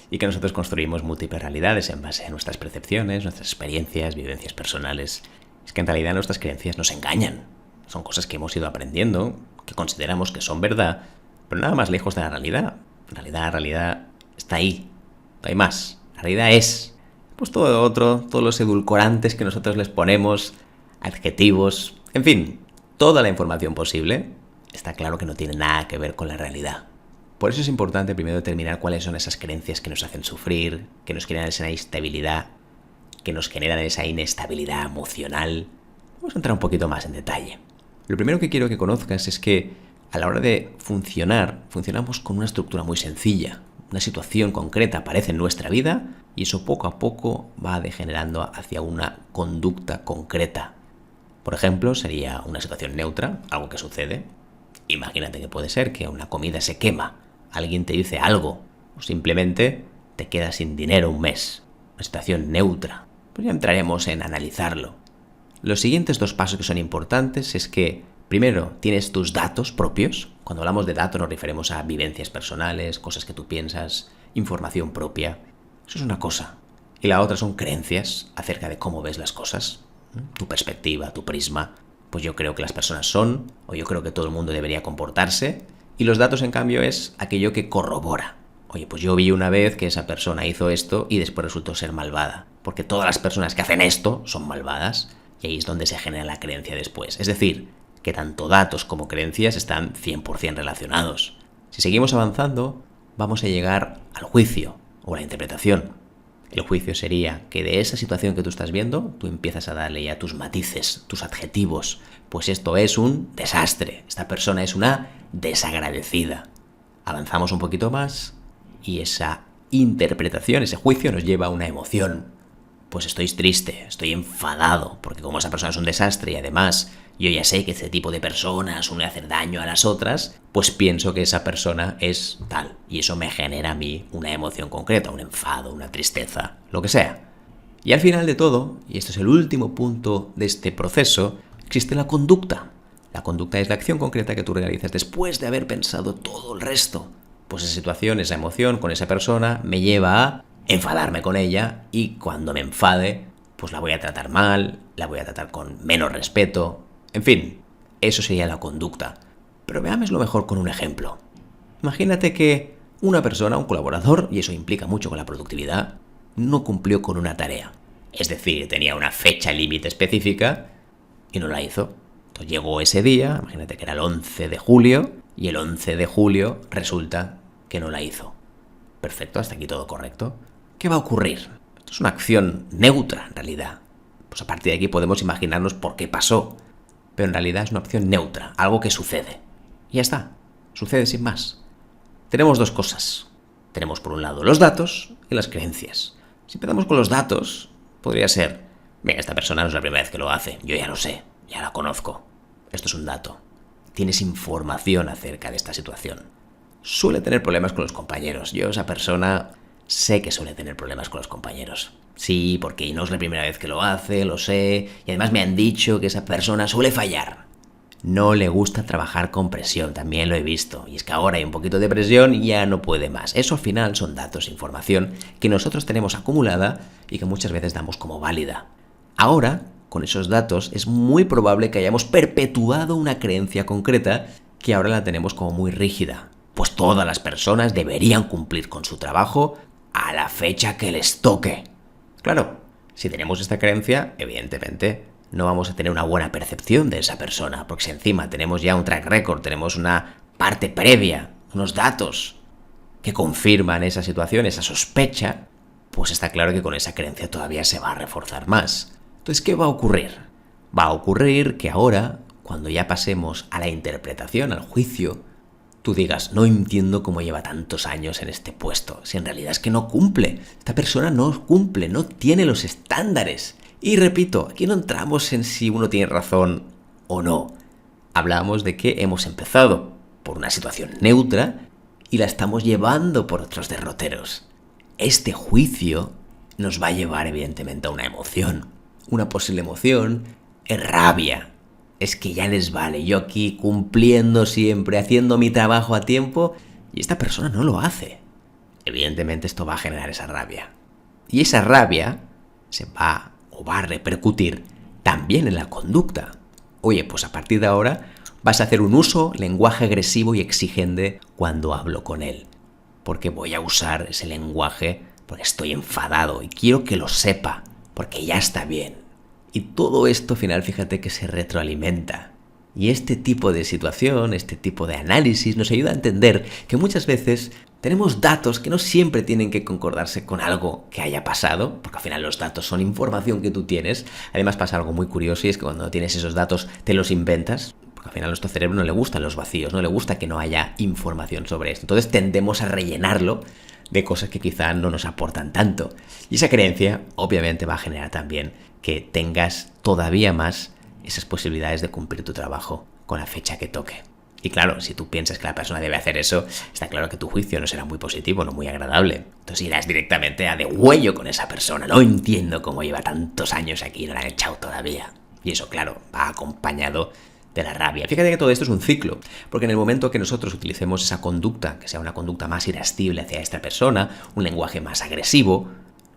y que nosotros construimos múltiples realidades en base a nuestras percepciones, nuestras experiencias, vivencias personales. Es que en realidad nuestras creencias nos engañan. Son cosas que hemos ido aprendiendo, que consideramos que son verdad, pero nada más lejos de la realidad. En realidad la realidad está ahí, no hay más. La realidad es, pues todo lo otro, todos los edulcorantes que nosotros les ponemos, adjetivos, en fin, toda la información posible, está claro que no tiene nada que ver con la realidad. Por eso es importante primero determinar cuáles son esas creencias que nos hacen sufrir, que nos generan esa instabilidad, que nos generan esa inestabilidad emocional. Vamos a entrar un poquito más en detalle. Lo primero que quiero que conozcas es que a la hora de funcionar, funcionamos con una estructura muy sencilla. Una situación concreta aparece en nuestra vida y eso poco a poco va degenerando hacia una conducta concreta. Por ejemplo, sería una situación neutra, algo que sucede. Imagínate que puede ser que una comida se quema, alguien te dice algo o simplemente te quedas sin dinero un mes. Una situación neutra. Pues ya entraremos en analizarlo. Los siguientes dos pasos que son importantes es que, primero, tienes tus datos propios. Cuando hablamos de datos nos referimos a vivencias personales, cosas que tú piensas, información propia. Eso es una cosa. Y la otra son creencias acerca de cómo ves las cosas. Tu perspectiva, tu prisma. pues yo creo que las personas son, o yo creo que todo el mundo debería comportarse, y los datos en cambio es aquello que corrobora. Oye, pues yo vi una vez que esa persona hizo esto y después resultó ser malvada, porque todas las personas que hacen esto son malvadas, y ahí es donde se genera la creencia después. Es decir, que tanto datos como creencias están 100% relacionados. Si seguimos avanzando, vamos a llegar al juicio o a la interpretación. El juicio sería que de esa situación que tú estás viendo, tú empiezas a darle ya tus matices, tus adjetivos. Pues esto es un desastre, esta persona es una desagradecida. Avanzamos un poquito más y esa interpretación, ese juicio nos lleva a una emoción. Pues estoy triste, estoy enfadado, porque como esa persona es un desastre y además yo ya sé que este tipo de personas suele hacer daño a las otras, pues pienso que esa persona es tal. Y eso me genera a mí una emoción concreta, un enfado, una tristeza, lo que sea. Y al final de todo, y esto es el último punto de este proceso, existe la conducta. La conducta es la acción concreta que tú realizas después de haber pensado todo el resto. Pues esa situación, esa emoción con esa persona me lleva a enfadarme con ella y cuando me enfade, pues la voy a tratar mal, la voy a tratar con menos respeto. En fin, eso sería la conducta. Pero veámoslo mejor con un ejemplo. Imagínate que una persona, un colaborador, y eso implica mucho con la productividad, no cumplió con una tarea. Es decir, tenía una fecha límite específica y no la hizo. Entonces llegó ese día, imagínate que era el 11 de julio, y el 11 de julio resulta que no la hizo. Perfecto, hasta aquí todo correcto. ¿Qué va a ocurrir? Esto es una acción neutra, en realidad. Pues a partir de aquí podemos imaginarnos por qué pasó. Pero en realidad es una opción neutra, algo que sucede. Y ya está, sucede sin más. Tenemos dos cosas. Tenemos por un lado los datos y las creencias. Si empezamos con los datos, podría ser, venga, esta persona no es la primera vez que lo hace, yo ya lo sé, ya la conozco. Esto es un dato. Tienes información acerca de esta situación. Suele tener problemas con los compañeros. Yo, esa persona, sé que suele tener problemas con los compañeros. Sí, porque no es la primera vez que lo hace, lo sé, y además me han dicho que esa persona suele fallar. No le gusta trabajar con presión, también lo he visto, y es que ahora hay un poquito de presión y ya no puede más. Eso al final son datos, información que nosotros tenemos acumulada y que muchas veces damos como válida. Ahora, con esos datos, es muy probable que hayamos perpetuado una creencia concreta que ahora la tenemos como muy rígida. Pues todas las personas deberían cumplir con su trabajo a la fecha que les toque. Claro, si tenemos esta creencia, evidentemente no vamos a tener una buena percepción de esa persona, porque si encima tenemos ya un track record, tenemos una parte previa, unos datos que confirman esa situación, esa sospecha, pues está claro que con esa creencia todavía se va a reforzar más. Entonces, ¿qué va a ocurrir? Va a ocurrir que ahora, cuando ya pasemos a la interpretación, al juicio, tú digas, no entiendo cómo lleva tantos años en este puesto, si en realidad es que no cumple. Esta persona no cumple, no tiene los estándares. Y repito, aquí no entramos en si uno tiene razón o no. Hablamos de que hemos empezado por una situación neutra y la estamos llevando por otros derroteros. Este juicio nos va a llevar evidentemente a una emoción. Una posible emoción es rabia. Es que ya les vale, yo aquí cumpliendo siempre, haciendo mi trabajo a tiempo, y esta persona no lo hace. Evidentemente esto va a generar esa rabia. Y esa rabia se va a repercutir también en la conducta. Oye, pues a partir de ahora vas a hacer un lenguaje agresivo y exigente cuando hablo con él. Porque voy a usar ese lenguaje porque estoy enfadado y quiero que lo sepa, porque ya está bien. Y todo esto, al final, fíjate que se retroalimenta. Y este tipo de situación, este tipo de análisis nos ayuda a entender que muchas veces tenemos datos que no siempre tienen que concordarse con algo que haya pasado, porque al final los datos son información que tú tienes. Además pasa algo muy curioso y es que cuando tienes esos datos te los inventas, porque al final a nuestro cerebro no le gustan los vacíos, no le gusta que no haya información sobre esto. Entonces tendemos a rellenarlo de cosas que quizá no nos aportan tanto. Y esa creencia obviamente va a generar también que tengas todavía más esas posibilidades de cumplir tu trabajo con la fecha que toque. Y claro, si tú piensas que la persona debe hacer eso, está claro que tu juicio no será muy positivo, no muy agradable. Entonces irás directamente a degüello con esa persona. No entiendo cómo lleva tantos años aquí y no la han echado todavía. Y eso, claro, va acompañado de la rabia. Fíjate que todo esto es un ciclo, porque en el momento que nosotros utilicemos esa conducta, que sea una conducta más irascible hacia esta persona, un lenguaje más agresivo,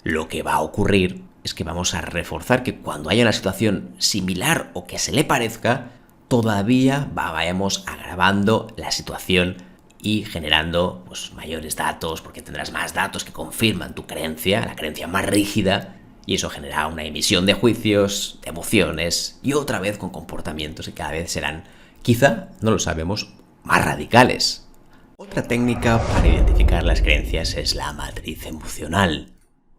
lo que va a ocurrir es que vamos a reforzar que cuando haya una situación similar o que se le parezca, todavía vayamos agravando la situación y generando mayores datos, porque tendrás más datos que confirman tu creencia, la creencia más rígida, y eso genera una emisión de juicios, de emociones, y otra vez con comportamientos que cada vez serán, quizá, no lo sabemos, más radicales. Otra técnica para identificar las creencias es la matriz emocional.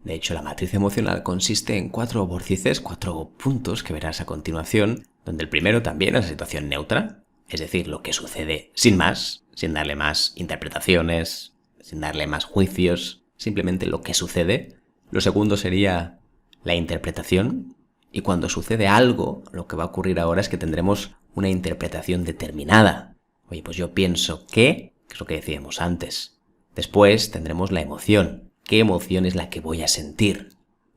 De hecho, la matriz emocional consiste en 4 vórtices, 4 puntos que verás a continuación, donde el primero también es la situación neutra, es decir, lo que sucede sin más, sin darle más interpretaciones, sin darle más juicios, simplemente lo que sucede. Lo segundo sería la interpretación, y cuando sucede algo, lo que va a ocurrir ahora es que tendremos una interpretación determinada. Oye, pues yo pienso que es lo que decíamos antes. Después tendremos la emoción. ¿Qué emoción es la que voy a sentir?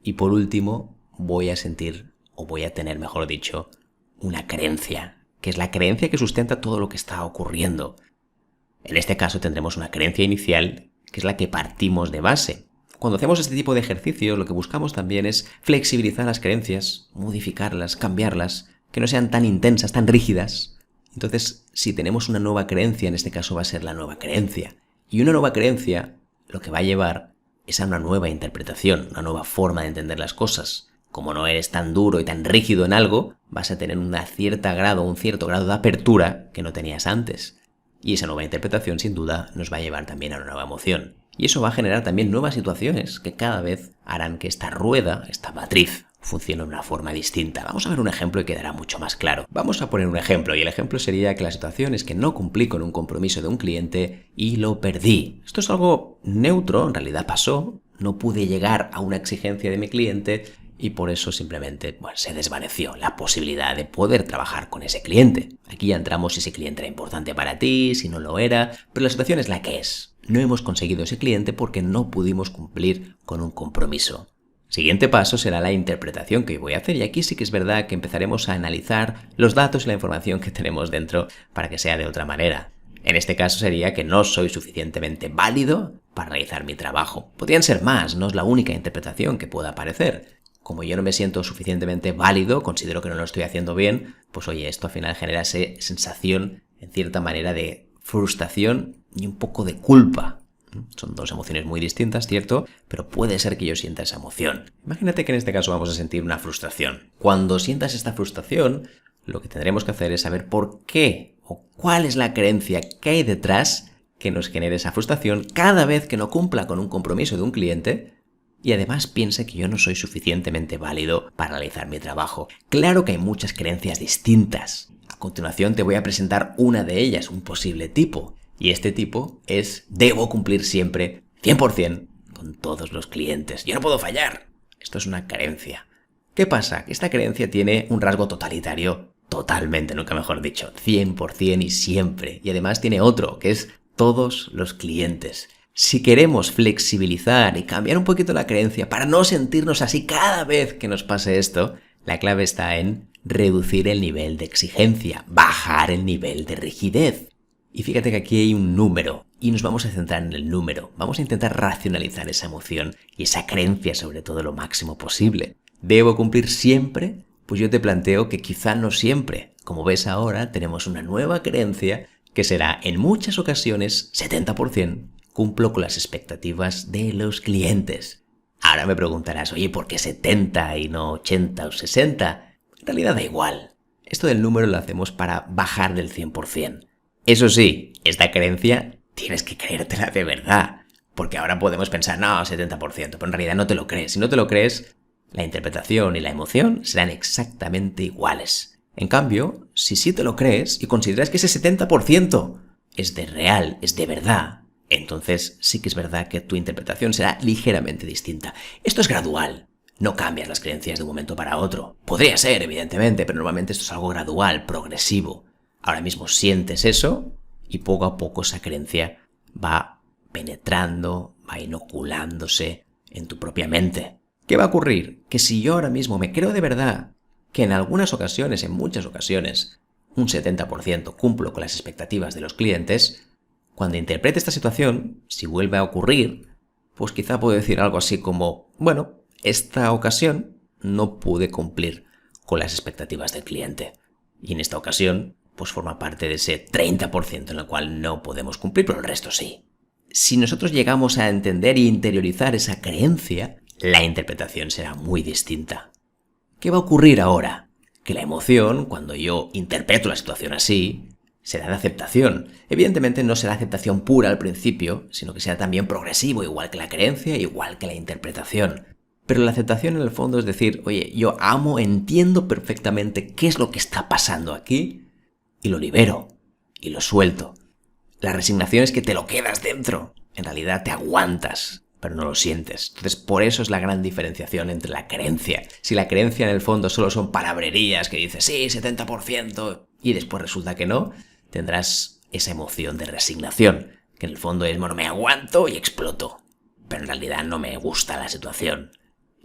Y por último, voy a sentir, o voy a tener, mejor dicho, una creencia, que es la creencia que sustenta todo lo que está ocurriendo. En este caso tendremos una creencia inicial, que es la que partimos de base. Cuando hacemos este tipo de ejercicios, lo que buscamos también es flexibilizar las creencias, modificarlas, cambiarlas, que no sean tan intensas, tan rígidas. Entonces, si tenemos una nueva creencia, en este caso va a ser la nueva creencia. Y una nueva creencia lo que va a llevar es a una nueva interpretación, una nueva forma de entender las cosas. Como no eres tan duro y tan rígido en algo, vas a tener un cierto grado de apertura que no tenías antes. Y esa nueva interpretación, sin duda, nos va a llevar también a una nueva emoción. Y eso va a generar también nuevas situaciones que cada vez harán que esta rueda, esta matriz, funcione de una forma distinta. Vamos a ver un ejemplo y quedará mucho más claro. Vamos a poner un ejemplo, y el ejemplo sería que la situación es que no cumplí con un compromiso de un cliente y lo perdí. Esto es algo neutro, en realidad pasó, no pude llegar a una exigencia de mi cliente y por eso simplemente se desvaneció la posibilidad de poder trabajar con ese cliente. Aquí ya entramos si ese cliente era importante para ti, si no lo era, pero la situación es la que es. No hemos conseguido ese cliente porque no pudimos cumplir con un compromiso. Siguiente paso será la interpretación que voy a hacer, y aquí sí que es verdad que empezaremos a analizar los datos y la información que tenemos dentro para que sea de otra manera. En este caso sería que no soy suficientemente válido para realizar mi trabajo. Podrían ser más, no es la única interpretación que pueda aparecer. Como yo no me siento suficientemente válido, considero que no lo estoy haciendo bien, pues oye, esto al final genera esa sensación, en cierta manera, de frustración y un poco de culpa. Son dos emociones muy distintas, ¿cierto? Pero puede ser que yo sienta esa emoción. Imagínate que en este caso vamos a sentir una frustración. Cuando sientas esta frustración, lo que tendremos que hacer es saber por qué o cuál es la creencia que hay detrás que nos genere esa frustración cada vez que no cumpla con un compromiso de un cliente y además piense que yo no soy suficientemente válido para realizar mi trabajo. Claro que hay muchas creencias distintas. A continuación te voy a presentar una de ellas, un posible tipo. Y este tipo es: debo cumplir siempre 100% con todos los clientes. Yo no puedo fallar. Esto es una creencia. ¿Qué pasa? Que esta creencia tiene un rasgo totalitario, totalmente, nunca mejor dicho, 100% y siempre. Y además tiene otro, que es todos los clientes. Si queremos flexibilizar y cambiar un poquito la creencia para no sentirnos así cada vez que nos pase esto, la clave está en reducir el nivel de exigencia, bajar el nivel de rigidez. Y fíjate que aquí hay un número, y nos vamos a centrar en el número. Vamos a intentar racionalizar esa emoción y esa creencia sobre todo lo máximo posible. ¿Debo cumplir siempre? Pues yo te planteo que quizá no siempre. Como ves ahora, tenemos una nueva creencia que será en muchas ocasiones 70%. Cumplo con las expectativas de los clientes. Ahora me preguntarás, oye, ¿por qué 70 y no 80 o 60? En realidad da igual. Esto del número lo hacemos para bajar del 100%. Eso sí, esta creencia tienes que creértela de verdad, porque ahora podemos pensar, no, 70%, pero en realidad no te lo crees. Si no te lo crees, la interpretación y la emoción serán exactamente iguales. En cambio, si sí te lo crees y consideras que ese 70% es de real, es de verdad, entonces sí que es verdad que tu interpretación será ligeramente distinta. Esto es gradual. No cambias las creencias de un momento para otro. Podría ser, evidentemente, pero normalmente esto es algo gradual, progresivo. Ahora mismo sientes eso y poco a poco esa creencia va penetrando, va inoculándose en tu propia mente. ¿Qué va a ocurrir? Que si yo ahora mismo me creo de verdad que en algunas ocasiones, en muchas ocasiones, un 70% cumplo con las expectativas de los clientes, cuando interprete esta situación, si vuelve a ocurrir, pues quizá puedo decir algo así como, bueno, esta ocasión no pude cumplir con las expectativas del cliente. Y en esta ocasión, pues forma parte de ese 30% en el cual no podemos cumplir, pero el resto sí. Si nosotros llegamos a entender e interiorizar esa creencia, la interpretación será muy distinta. ¿Qué va a ocurrir ahora? Que la emoción, cuando yo interpreto la situación así, será de aceptación. Evidentemente no será aceptación pura al principio, sino que será también progresivo, igual que la creencia, igual que la interpretación. Pero la aceptación en el fondo es decir, oye, yo amo, entiendo perfectamente qué es lo que está pasando aquí y lo libero y lo suelto. La resignación es que te lo quedas dentro. En realidad te aguantas, pero no lo sientes. Entonces, por eso es la gran diferenciación entre la creencia. Si la creencia en el fondo solo son palabrerías que dices, sí, 70%, y después resulta que no, tendrás esa emoción de resignación, que en el fondo es, bueno, me aguanto y exploto. Pero en realidad no me gusta la situación.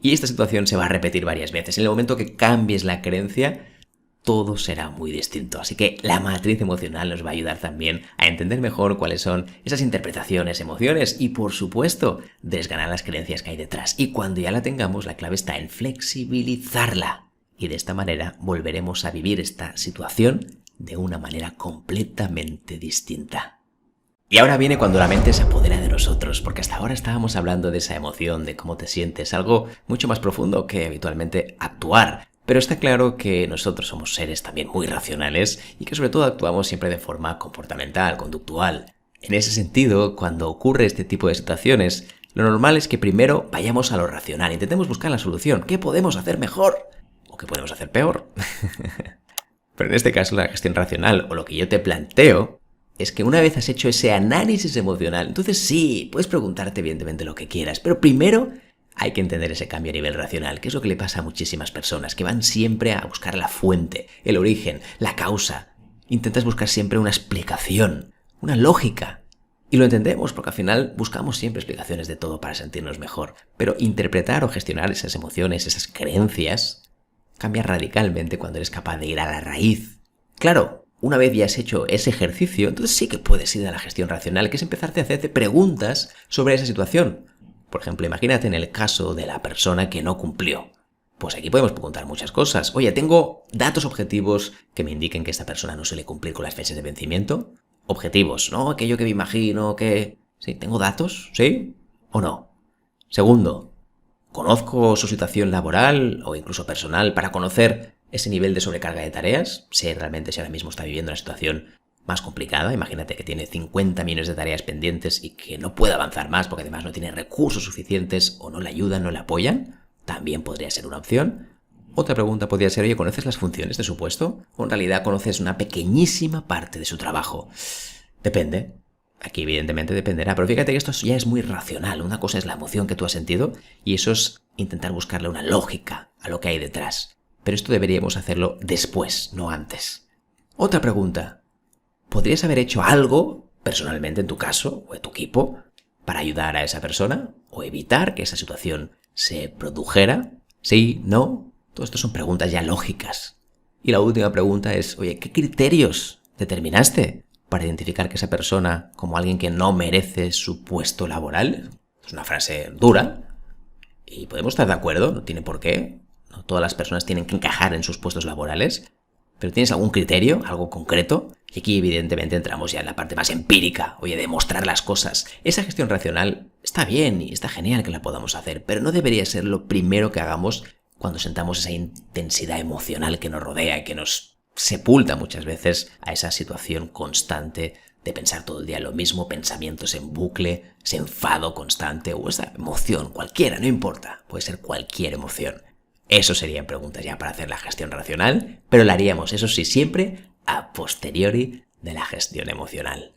Y esta situación se va a repetir varias veces. En el momento que cambies la creencia, todo será muy distinto. Así que la matriz emocional nos va a ayudar también a entender mejor cuáles son esas interpretaciones, emociones y, por supuesto, desgranar las creencias que hay detrás. Y cuando ya la tengamos, la clave está en flexibilizarla. Y de esta manera volveremos a vivir esta situación de una manera completamente distinta. Y ahora viene cuando la mente se apodera de nosotros, porque hasta ahora estábamos hablando de esa emoción, de cómo te sientes, algo mucho más profundo que habitualmente actuar. Pero está claro que nosotros somos seres también muy racionales y que sobre todo actuamos siempre de forma comportamental, conductual. En ese sentido, cuando ocurre este tipo de situaciones, lo normal es que primero vayamos a lo racional, intentemos buscar la solución. ¿Qué podemos hacer mejor? ¿O qué podemos hacer peor? Pero en este caso, la gestión racional, o lo que yo te planteo, es que una vez has hecho ese análisis emocional, entonces sí, puedes preguntarte evidentemente lo que quieras, pero primero hay que entender ese cambio a nivel racional, que es lo que le pasa a muchísimas personas, que van siempre a buscar la fuente, el origen, la causa. Intentas buscar siempre una explicación, una lógica. Y lo entendemos porque al final buscamos siempre explicaciones de todo para sentirnos mejor. Pero interpretar o gestionar esas emociones, esas creencias, cambia radicalmente cuando eres capaz de ir a la raíz. Claro, una vez ya has hecho ese ejercicio, entonces sí que puedes ir a la gestión racional, que es empezarte a hacerte preguntas sobre esa situación. Por ejemplo, imagínate en el caso de la persona que no cumplió. Pues aquí podemos preguntar muchas cosas. Oye, ¿tengo datos objetivos que me indiquen que esta persona no suele cumplir con las fechas de vencimiento? Objetivos, ¿no? Aquello que me imagino que... ¿Sí? ¿Tengo datos? ¿Sí? ¿O no? Segundo, ¿conozco su situación laboral o incluso personal para conocer ese nivel de sobrecarga de tareas? Sé realmente si ahora mismo está viviendo una situación más complicada. Imagínate que tiene 50 millones de tareas pendientes y que no puede avanzar más porque además no tiene recursos suficientes o no le ayudan, no le apoyan. También podría ser una opción. Otra pregunta podría ser, oye, ¿conoces las funciones de su puesto? ¿O en realidad conoces una pequeñísima parte de su trabajo? Depende. Aquí evidentemente dependerá, pero fíjate que esto ya es muy racional. Una cosa es la emoción que tú has sentido y eso es intentar buscarle una lógica a lo que hay detrás. Pero esto deberíamos hacerlo después, no antes. Otra pregunta. ¿Podrías haber hecho algo, personalmente en tu caso, o en tu equipo, para ayudar a esa persona? ¿O evitar que esa situación se produjera? ¿Sí? ¿No? Todo esto son preguntas ya lógicas. Y la última pregunta es, oye, ¿qué criterios determinaste para identificar que esa persona como alguien que no merece su puesto laboral? Es una frase dura y podemos estar de acuerdo, no tiene por qué. No todas las personas tienen que encajar en sus puestos laborales. ¿Pero tienes algún criterio, algo concreto? Y aquí evidentemente entramos ya en la parte más empírica, oye, demostrar las cosas. Esa gestión racional está bien y está genial que la podamos hacer, pero no debería ser lo primero que hagamos cuando sentamos esa intensidad emocional que nos rodea y que nos sepulta muchas veces a esa situación constante de pensar todo el día lo mismo, pensamientos en bucle, ese enfado constante o esa emoción, cualquiera, no importa, puede ser cualquier emoción. Eso serían preguntas ya para hacer la gestión racional, pero la haríamos, eso sí, siempre a posteriori de la gestión emocional.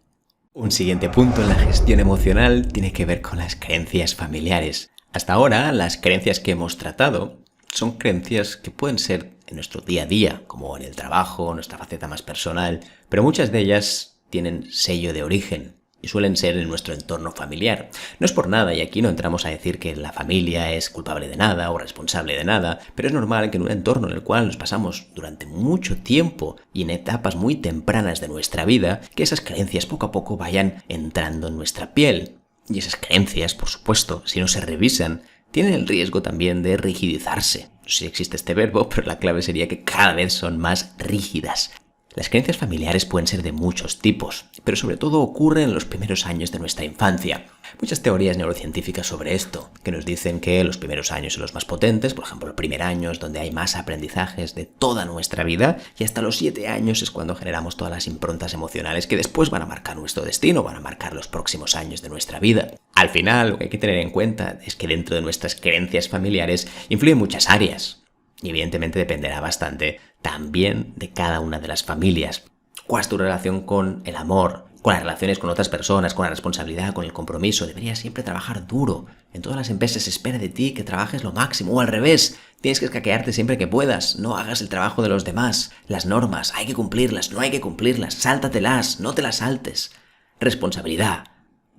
Un siguiente punto en la gestión emocional tiene que ver con las creencias familiares. Hasta ahora, las creencias que hemos tratado son creencias que pueden ser en nuestro día a día, como en el trabajo, nuestra faceta más personal, pero muchas de ellas tienen sello de origen y suelen ser en nuestro entorno familiar. No es por nada, y aquí no entramos a decir que la familia es culpable de nada o responsable de nada, pero es normal que en un entorno en el cual nos pasamos durante mucho tiempo y en etapas muy tempranas de nuestra vida, que esas creencias poco a poco vayan entrando en nuestra piel. Y esas creencias, por supuesto, si no se revisan, tienen el riesgo también de rigidizarse. No sé si existe este verbo, pero la clave sería que cada vez son más rígidas. Las creencias familiares pueden ser de muchos tipos, pero sobre todo ocurren en los primeros años de nuestra infancia. Muchas teorías neurocientíficas sobre esto, que nos dicen que los primeros años son los más potentes, por ejemplo, el primer año es donde hay más aprendizajes de toda nuestra vida, y hasta los 7 años es cuando generamos todas las improntas emocionales que después van a marcar nuestro destino, van a marcar los próximos años de nuestra vida. Al final, lo que hay que tener en cuenta es que dentro de nuestras creencias familiares influyen muchas áreas. Y evidentemente dependerá bastante también de cada una de las familias. ¿Cuál es tu relación con el amor, con las relaciones con otras personas, con la responsabilidad, con el compromiso? Deberías siempre trabajar duro. En todas las empresas se espera de ti que trabajes lo máximo. O al revés, tienes que escaquearte siempre que puedas. No hagas el trabajo de los demás. Las normas, hay que cumplirlas, no hay que cumplirlas. Sáltatelas, no te las saltes. Responsabilidad.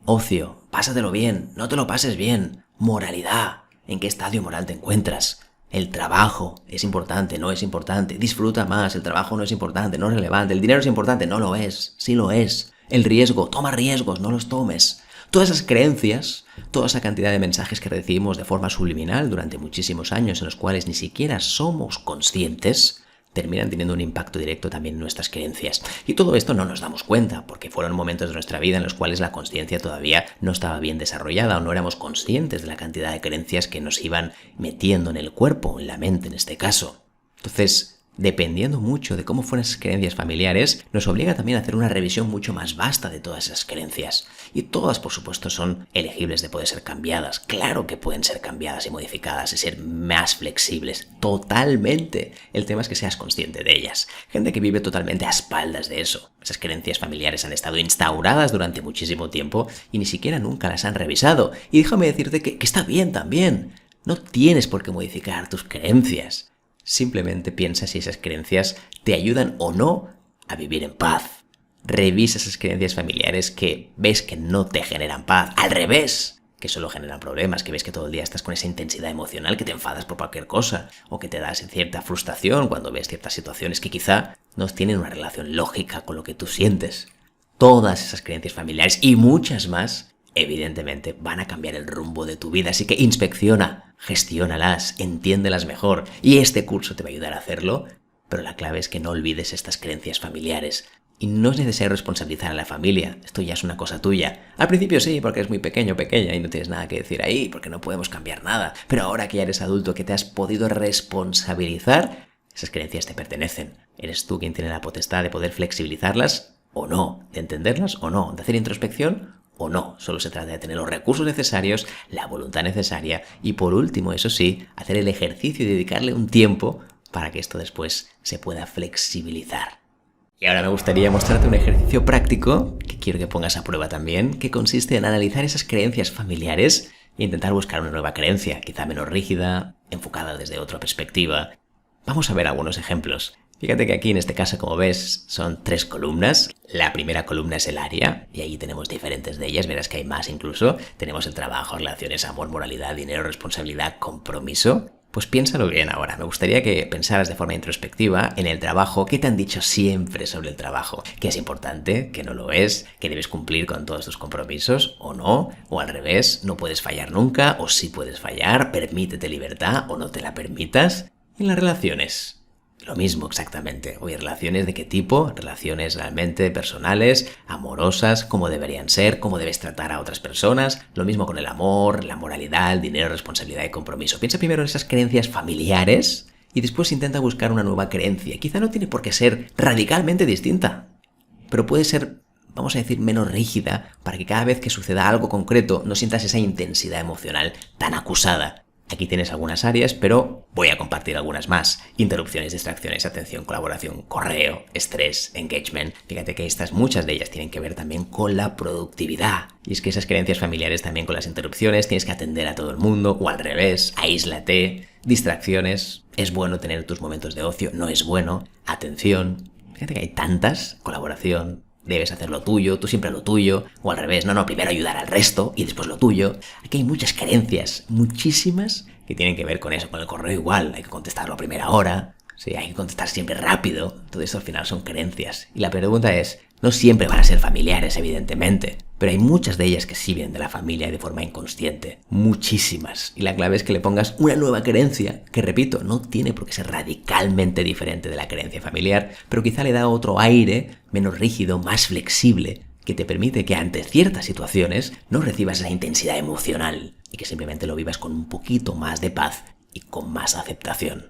Ocio, pásatelo bien, no te lo pases bien. Moralidad, ¿en qué estadio moral te encuentras? El trabajo es importante, no es importante. Disfruta más, el trabajo no es importante, no es relevante. El dinero es importante, no lo es, sí lo es. El riesgo, toma riesgos, no los tomes. Todas esas creencias, toda esa cantidad de mensajes que recibimos de forma subliminal durante muchísimos años en los cuales ni siquiera somos conscientes, terminan teniendo un impacto directo también en nuestras creencias. Y todo esto no nos damos cuenta, porque fueron momentos de nuestra vida en los cuales la consciencia todavía no estaba bien desarrollada o no éramos conscientes de la cantidad de creencias que nos iban metiendo en el cuerpo, en la mente en este caso. Entonces, dependiendo mucho de cómo fueron esas creencias familiares, nos obliga también a hacer una revisión mucho más vasta de todas esas creencias. Y todas, por supuesto, son elegibles de poder ser cambiadas. Claro que pueden ser cambiadas y modificadas y ser más flexibles. Totalmente. El tema es que seas consciente de ellas. Gente que vive totalmente a espaldas de eso. Esas creencias familiares han estado instauradas durante muchísimo tiempo y ni siquiera nunca las han revisado. Y déjame decirte que está bien también. No tienes por qué modificar tus creencias. Simplemente piensa si esas creencias te ayudan o no a vivir en paz. Revisa esas creencias familiares que ves que no te generan paz. Al revés, que solo generan problemas, que ves que todo el día estás con esa intensidad emocional, que te enfadas por cualquier cosa, o que te das cierta frustración cuando ves ciertas situaciones que quizá no tienen una relación lógica con lo que tú sientes. Todas esas creencias familiares y muchas más evidentemente van a cambiar el rumbo de tu vida, así que inspecciona, gestiónalas, entiéndelas mejor y este curso te va a ayudar a hacerlo, pero la clave es que no olvides estas creencias familiares. Y no es necesario responsabilizar a la familia, esto ya es una cosa tuya. Al principio sí, porque eres muy pequeño o pequeña y no tienes nada que decir ahí, porque no podemos cambiar nada, pero ahora que ya eres adulto, que te has podido responsabilizar, esas creencias te pertenecen. Eres tú quien tiene la potestad de poder flexibilizarlas o no, de entenderlas o no, de hacer introspección o no. Solo se trata de tener los recursos necesarios, la voluntad necesaria y por último, eso sí, hacer el ejercicio y dedicarle un tiempo para que esto después se pueda flexibilizar. Y ahora me gustaría mostrarte un ejercicio práctico que quiero que pongas a prueba también, que consiste en analizar esas creencias familiares e intentar buscar una nueva creencia, quizá menos rígida, enfocada desde otra perspectiva. Vamos a ver algunos ejemplos. Fíjate que aquí en este caso, como ves, son 3 columnas. La primera columna es el área, y ahí tenemos diferentes de ellas, verás que hay más incluso. Tenemos el trabajo, relaciones, amor, moralidad, dinero, responsabilidad, compromiso. Pues piénsalo bien ahora. Me gustaría que pensaras de forma introspectiva en el trabajo. ¿Qué te han dicho siempre sobre el trabajo? ¿Que es importante? ¿Que no lo es? ¿Que debes cumplir con todos tus compromisos? ¿O no? ¿O al revés? ¿No puedes fallar nunca? ¿O sí puedes fallar? ¿Permítete libertad? ¿O no te la permitas? En las relaciones. Lo mismo exactamente. Oye, ¿relaciones de qué tipo? Relaciones realmente personales, amorosas, cómo deberían ser, cómo debes tratar a otras personas. Lo mismo con el amor, la moralidad, el dinero, responsabilidad y compromiso. Piensa primero en esas creencias familiares y después intenta buscar una nueva creencia. Quizá no tiene por qué ser radicalmente distinta, pero puede ser, vamos a decir, menos rígida para que cada vez que suceda algo concreto no sientas esa intensidad emocional tan acusada. Aquí tienes algunas áreas, pero voy a compartir algunas más. Interrupciones, distracciones, atención, colaboración, correo, estrés, engagement. Fíjate que muchas de ellas tienen que ver también con la productividad. Y es que esas creencias familiares también con las interrupciones, tienes que atender a todo el mundo, o al revés, aíslate. Distracciones, es bueno tener tus momentos de ocio, no es bueno. Atención, fíjate que hay tantas, colaboración. Debes hacer lo tuyo, tú siempre lo tuyo, o al revés, no, primero ayudar al resto y después lo tuyo. Aquí hay muchas creencias, muchísimas, que tienen que ver con eso, con el correo igual, hay que contestarlo a primera hora, sí, hay que contestar siempre rápido, todo eso al final son creencias. Y la pregunta es, no siempre van a ser familiares, evidentemente, Pero hay muchas de ellas que sí vienen de la familia y de forma inconsciente. Muchísimas. Y la clave es que le pongas una nueva creencia, que repito, no tiene por qué ser radicalmente diferente de la creencia familiar, pero quizá le da otro aire, menos rígido, más flexible, que te permite que ante ciertas situaciones no recibas esa intensidad emocional y que simplemente lo vivas con un poquito más de paz y con más aceptación.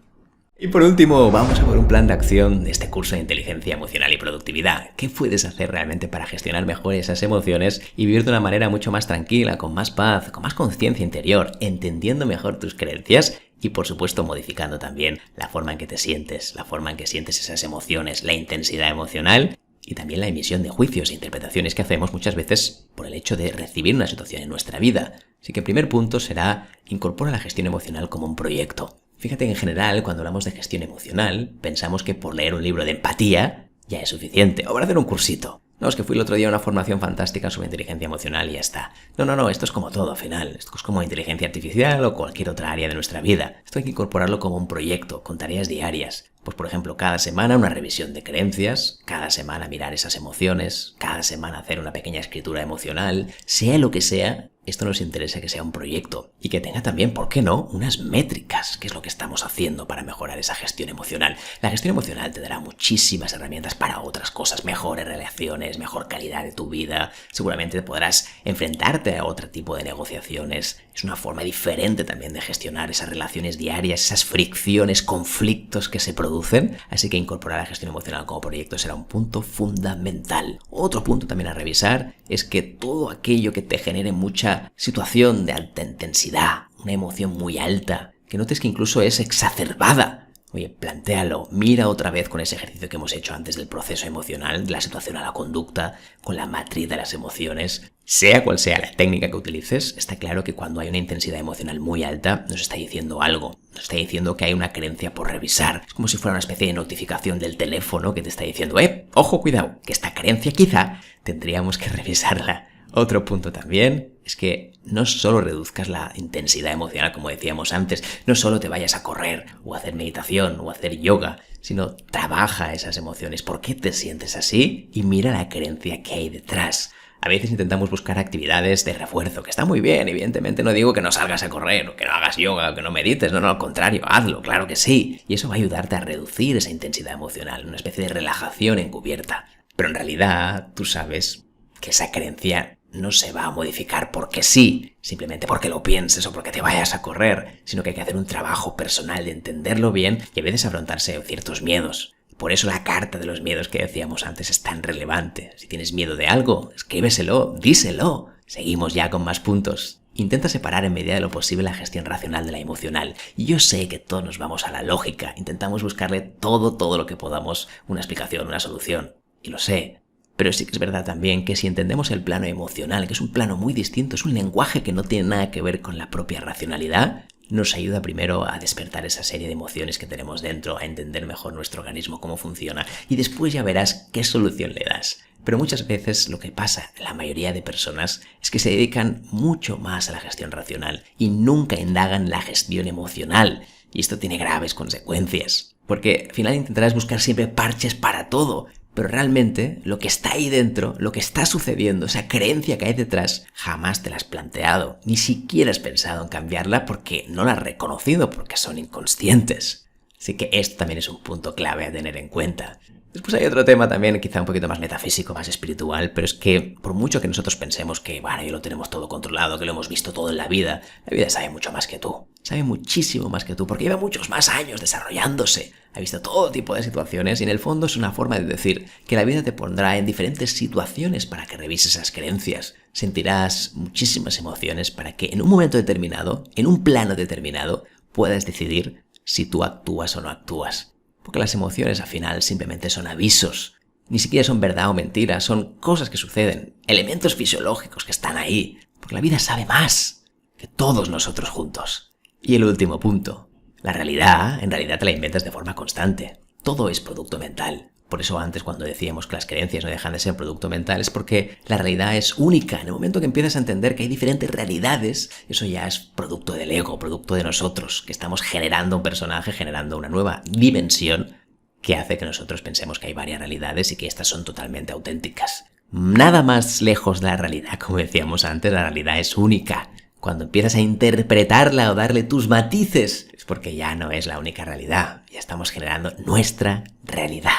Y por último, vamos a por un plan de acción de este curso de inteligencia emocional y productividad. ¿Qué puedes hacer realmente para gestionar mejor esas emociones y vivir de una manera mucho más tranquila, con más paz, con más conciencia interior, entendiendo mejor tus creencias y por supuesto modificando también la forma en que te sientes, la forma en que sientes esas emociones, la intensidad emocional y también la emisión de juicios e interpretaciones que hacemos muchas veces por el hecho de recibir una situación en nuestra vida? Así que el primer punto será incorpora la gestión emocional como un proyecto. Fíjate que en general, cuando hablamos de gestión emocional, pensamos que por leer un libro de empatía ya es suficiente, o para hacer un cursito. No, es que fui el otro día a una formación fantástica sobre inteligencia emocional y ya está. No, esto es como todo al final. Esto es como inteligencia artificial o cualquier otra área de nuestra vida. Esto hay que incorporarlo como un proyecto, con tareas diarias. Pues por ejemplo, cada semana una revisión de creencias, cada semana mirar esas emociones, cada semana hacer una pequeña escritura emocional, sea lo que sea. Esto nos interesa que sea un proyecto y que tenga también, ¿por qué no?, unas métricas, que es lo que estamos haciendo para mejorar esa gestión emocional. La gestión emocional te dará muchísimas herramientas para otras cosas, mejores relaciones, mejor calidad de tu vida. Seguramente podrás enfrentarte a otro tipo de negociaciones. Es una forma diferente también de gestionar esas relaciones diarias, esas fricciones, conflictos que se producen. Así que incorporar la gestión emocional como proyecto será un punto fundamental. Otro punto también a revisar es que todo aquello que te genere mucha situación de alta intensidad, una emoción muy alta, que notes que incluso es exacerbada. Oye, plantéalo, mira otra vez con ese ejercicio que hemos hecho antes del proceso emocional, de la situación a la conducta, con la matriz de las emociones. Sea cual sea la técnica que utilices, está claro que cuando hay una intensidad emocional muy alta, nos está diciendo algo. Nos está diciendo que hay una creencia por revisar. Es como si fuera una especie de notificación del teléfono que te está diciendo, ojo, cuidado, que esta creencia quizá tendríamos que revisarla. Otro punto también es que no solo reduzcas la intensidad emocional, como decíamos antes, no solo te vayas a correr o a hacer meditación o a hacer yoga, sino trabaja esas emociones. ¿Por qué te sientes así? Y mira la creencia que hay detrás. A veces intentamos buscar actividades de refuerzo, que está muy bien, evidentemente no digo que no salgas a correr, o que no hagas yoga, o que no medites, no, al contrario, hazlo, claro que sí. Y eso va a ayudarte a reducir esa intensidad emocional, una especie de relajación encubierta. Pero en realidad, tú sabes que esa creencia no se va a modificar porque sí, simplemente porque lo pienses o porque te vayas a correr, sino que hay que hacer un trabajo personal de entenderlo bien y a veces afrontarse a ciertos miedos. Por eso la carta de los miedos que decíamos antes es tan relevante. Si tienes miedo de algo, escríbeselo, díselo. Seguimos ya con más puntos. Intenta separar en medida de lo posible la gestión racional de la emocional. Y yo sé que todos nos vamos a la lógica, intentamos buscarle todo lo que podamos, una explicación, una solución. Y lo sé. Pero sí que es verdad también que si entendemos el plano emocional, que es un plano muy distinto, es un lenguaje que no tiene nada que ver con la propia racionalidad, nos ayuda primero a despertar esa serie de emociones que tenemos dentro, a entender mejor nuestro organismo, cómo funciona, y después ya verás qué solución le das. Pero muchas veces lo que pasa en la mayoría de personas es que se dedican mucho más a la gestión racional y nunca indagan la gestión emocional. Y esto tiene graves consecuencias, porque al final intentarás buscar siempre parches para todo. Pero realmente lo que está ahí dentro, lo que está sucediendo, esa creencia que hay detrás, jamás te la has planteado. Ni siquiera has pensado en cambiarla porque no la has reconocido, porque son inconscientes. Así que esto también es un punto clave a tener en cuenta. Después hay otro tema también, quizá un poquito más metafísico, más espiritual, pero es que por mucho que nosotros pensemos que, bueno, ya lo tenemos todo controlado, que lo hemos visto todo en la vida sabe mucho más que tú. Sabe muchísimo más que tú, porque lleva muchos más años desarrollándose. Ha visto todo tipo de situaciones y en el fondo es una forma de decir que la vida te pondrá en diferentes situaciones para que revises esas creencias. Sentirás muchísimas emociones para que en un momento determinado, en un plano determinado, puedas decidir si tú actúas o no actúas. Porque las emociones al final simplemente son avisos. Ni siquiera son verdad o mentira, son cosas que suceden, elementos fisiológicos que están ahí. Porque la vida sabe más que todos nosotros juntos. Y el último punto. La realidad, en realidad te la inventas de forma constante. Todo es producto mental. Por eso antes cuando decíamos que las creencias no dejan de ser producto mental es porque la realidad es única. En el momento que empiezas a entender que hay diferentes realidades, eso ya es producto del ego, producto de nosotros, que estamos generando un personaje, generando una nueva dimensión que hace que nosotros pensemos que hay varias realidades y que estas son totalmente auténticas. Nada más lejos de la realidad, como decíamos antes, la realidad es única. Cuando empiezas a interpretarla o darle tus matices, es porque ya no es la única realidad, ya estamos generando nuestra realidad.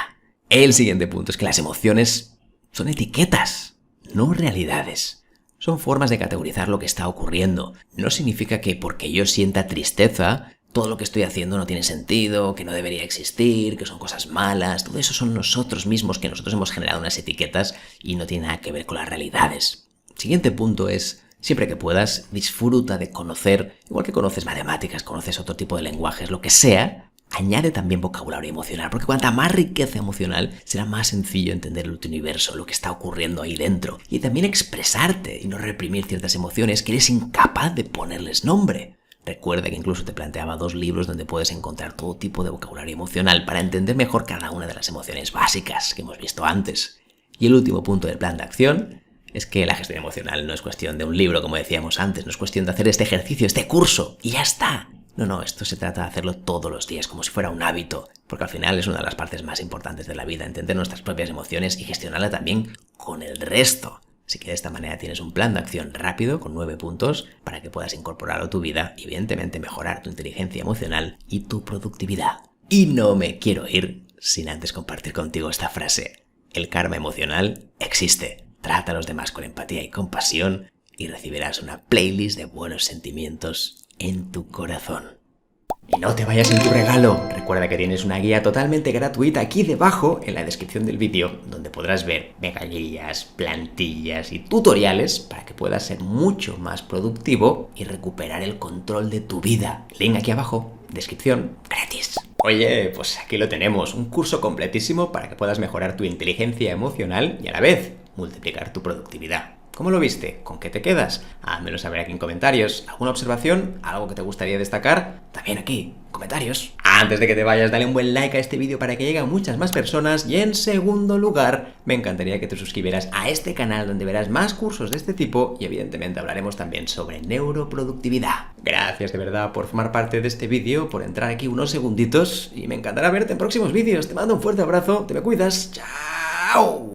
El siguiente punto es que las emociones son etiquetas, no realidades. Son formas de categorizar lo que está ocurriendo. No significa que porque yo sienta tristeza, todo lo que estoy haciendo no tiene sentido, que no debería existir, que son cosas malas. Todo eso son nosotros mismos, que nosotros hemos generado unas etiquetas y no tiene nada que ver con las realidades. El siguiente punto es, siempre que puedas, disfruta de conocer, igual que conoces matemáticas, conoces otro tipo de lenguajes, lo que sea. Añade también vocabulario emocional, porque cuanta más riqueza emocional, será más sencillo entender el universo, lo que está ocurriendo ahí dentro. Y también expresarte y no reprimir ciertas emociones que eres incapaz de ponerles nombre. Recuerda que incluso te planteaba 2 libros donde puedes encontrar todo tipo de vocabulario emocional para entender mejor cada una de las emociones básicas que hemos visto antes. Y el último punto del plan de acción es que la gestión emocional no es cuestión de un libro, como decíamos antes, no es cuestión de hacer este ejercicio, este curso, y ya está. No, esto se trata de hacerlo todos los días, como si fuera un hábito, porque al final es una de las partes más importantes de la vida, entender nuestras propias emociones y gestionarlas también con el resto. Así que de esta manera tienes un plan de acción rápido con 9 puntos para que puedas incorporarlo a tu vida y evidentemente mejorar tu inteligencia emocional y tu productividad. Y no me quiero ir sin antes compartir contigo esta frase. El karma emocional existe. Trata a los demás con empatía y compasión y recibirás una playlist de buenos sentimientos en tu corazón. Y no te vayas sin tu regalo. Recuerda que tienes una guía totalmente gratuita aquí debajo en la descripción del vídeo, donde podrás ver guías, plantillas y tutoriales para que puedas ser mucho más productivo y recuperar el control de tu vida. Link aquí abajo, descripción gratis. Oye, pues aquí lo tenemos, un curso completísimo para que puedas mejorar tu inteligencia emocional y a la vez multiplicar tu productividad. ¿Cómo lo viste? ¿Con qué te quedas? Házmelo saber aquí en comentarios. ¿Alguna observación? ¿Algo que te gustaría destacar? También aquí, comentarios. Antes de que te vayas, dale un buen like a este vídeo para que llegue a muchas más personas. Y en segundo lugar, me encantaría que te suscribieras a este canal donde verás más cursos de este tipo y evidentemente hablaremos también sobre neuroproductividad. Gracias de verdad por formar parte de este vídeo, por entrar aquí unos segunditos y me encantará verte en próximos vídeos. Te mando un fuerte abrazo, te me cuidas. ¡Chao!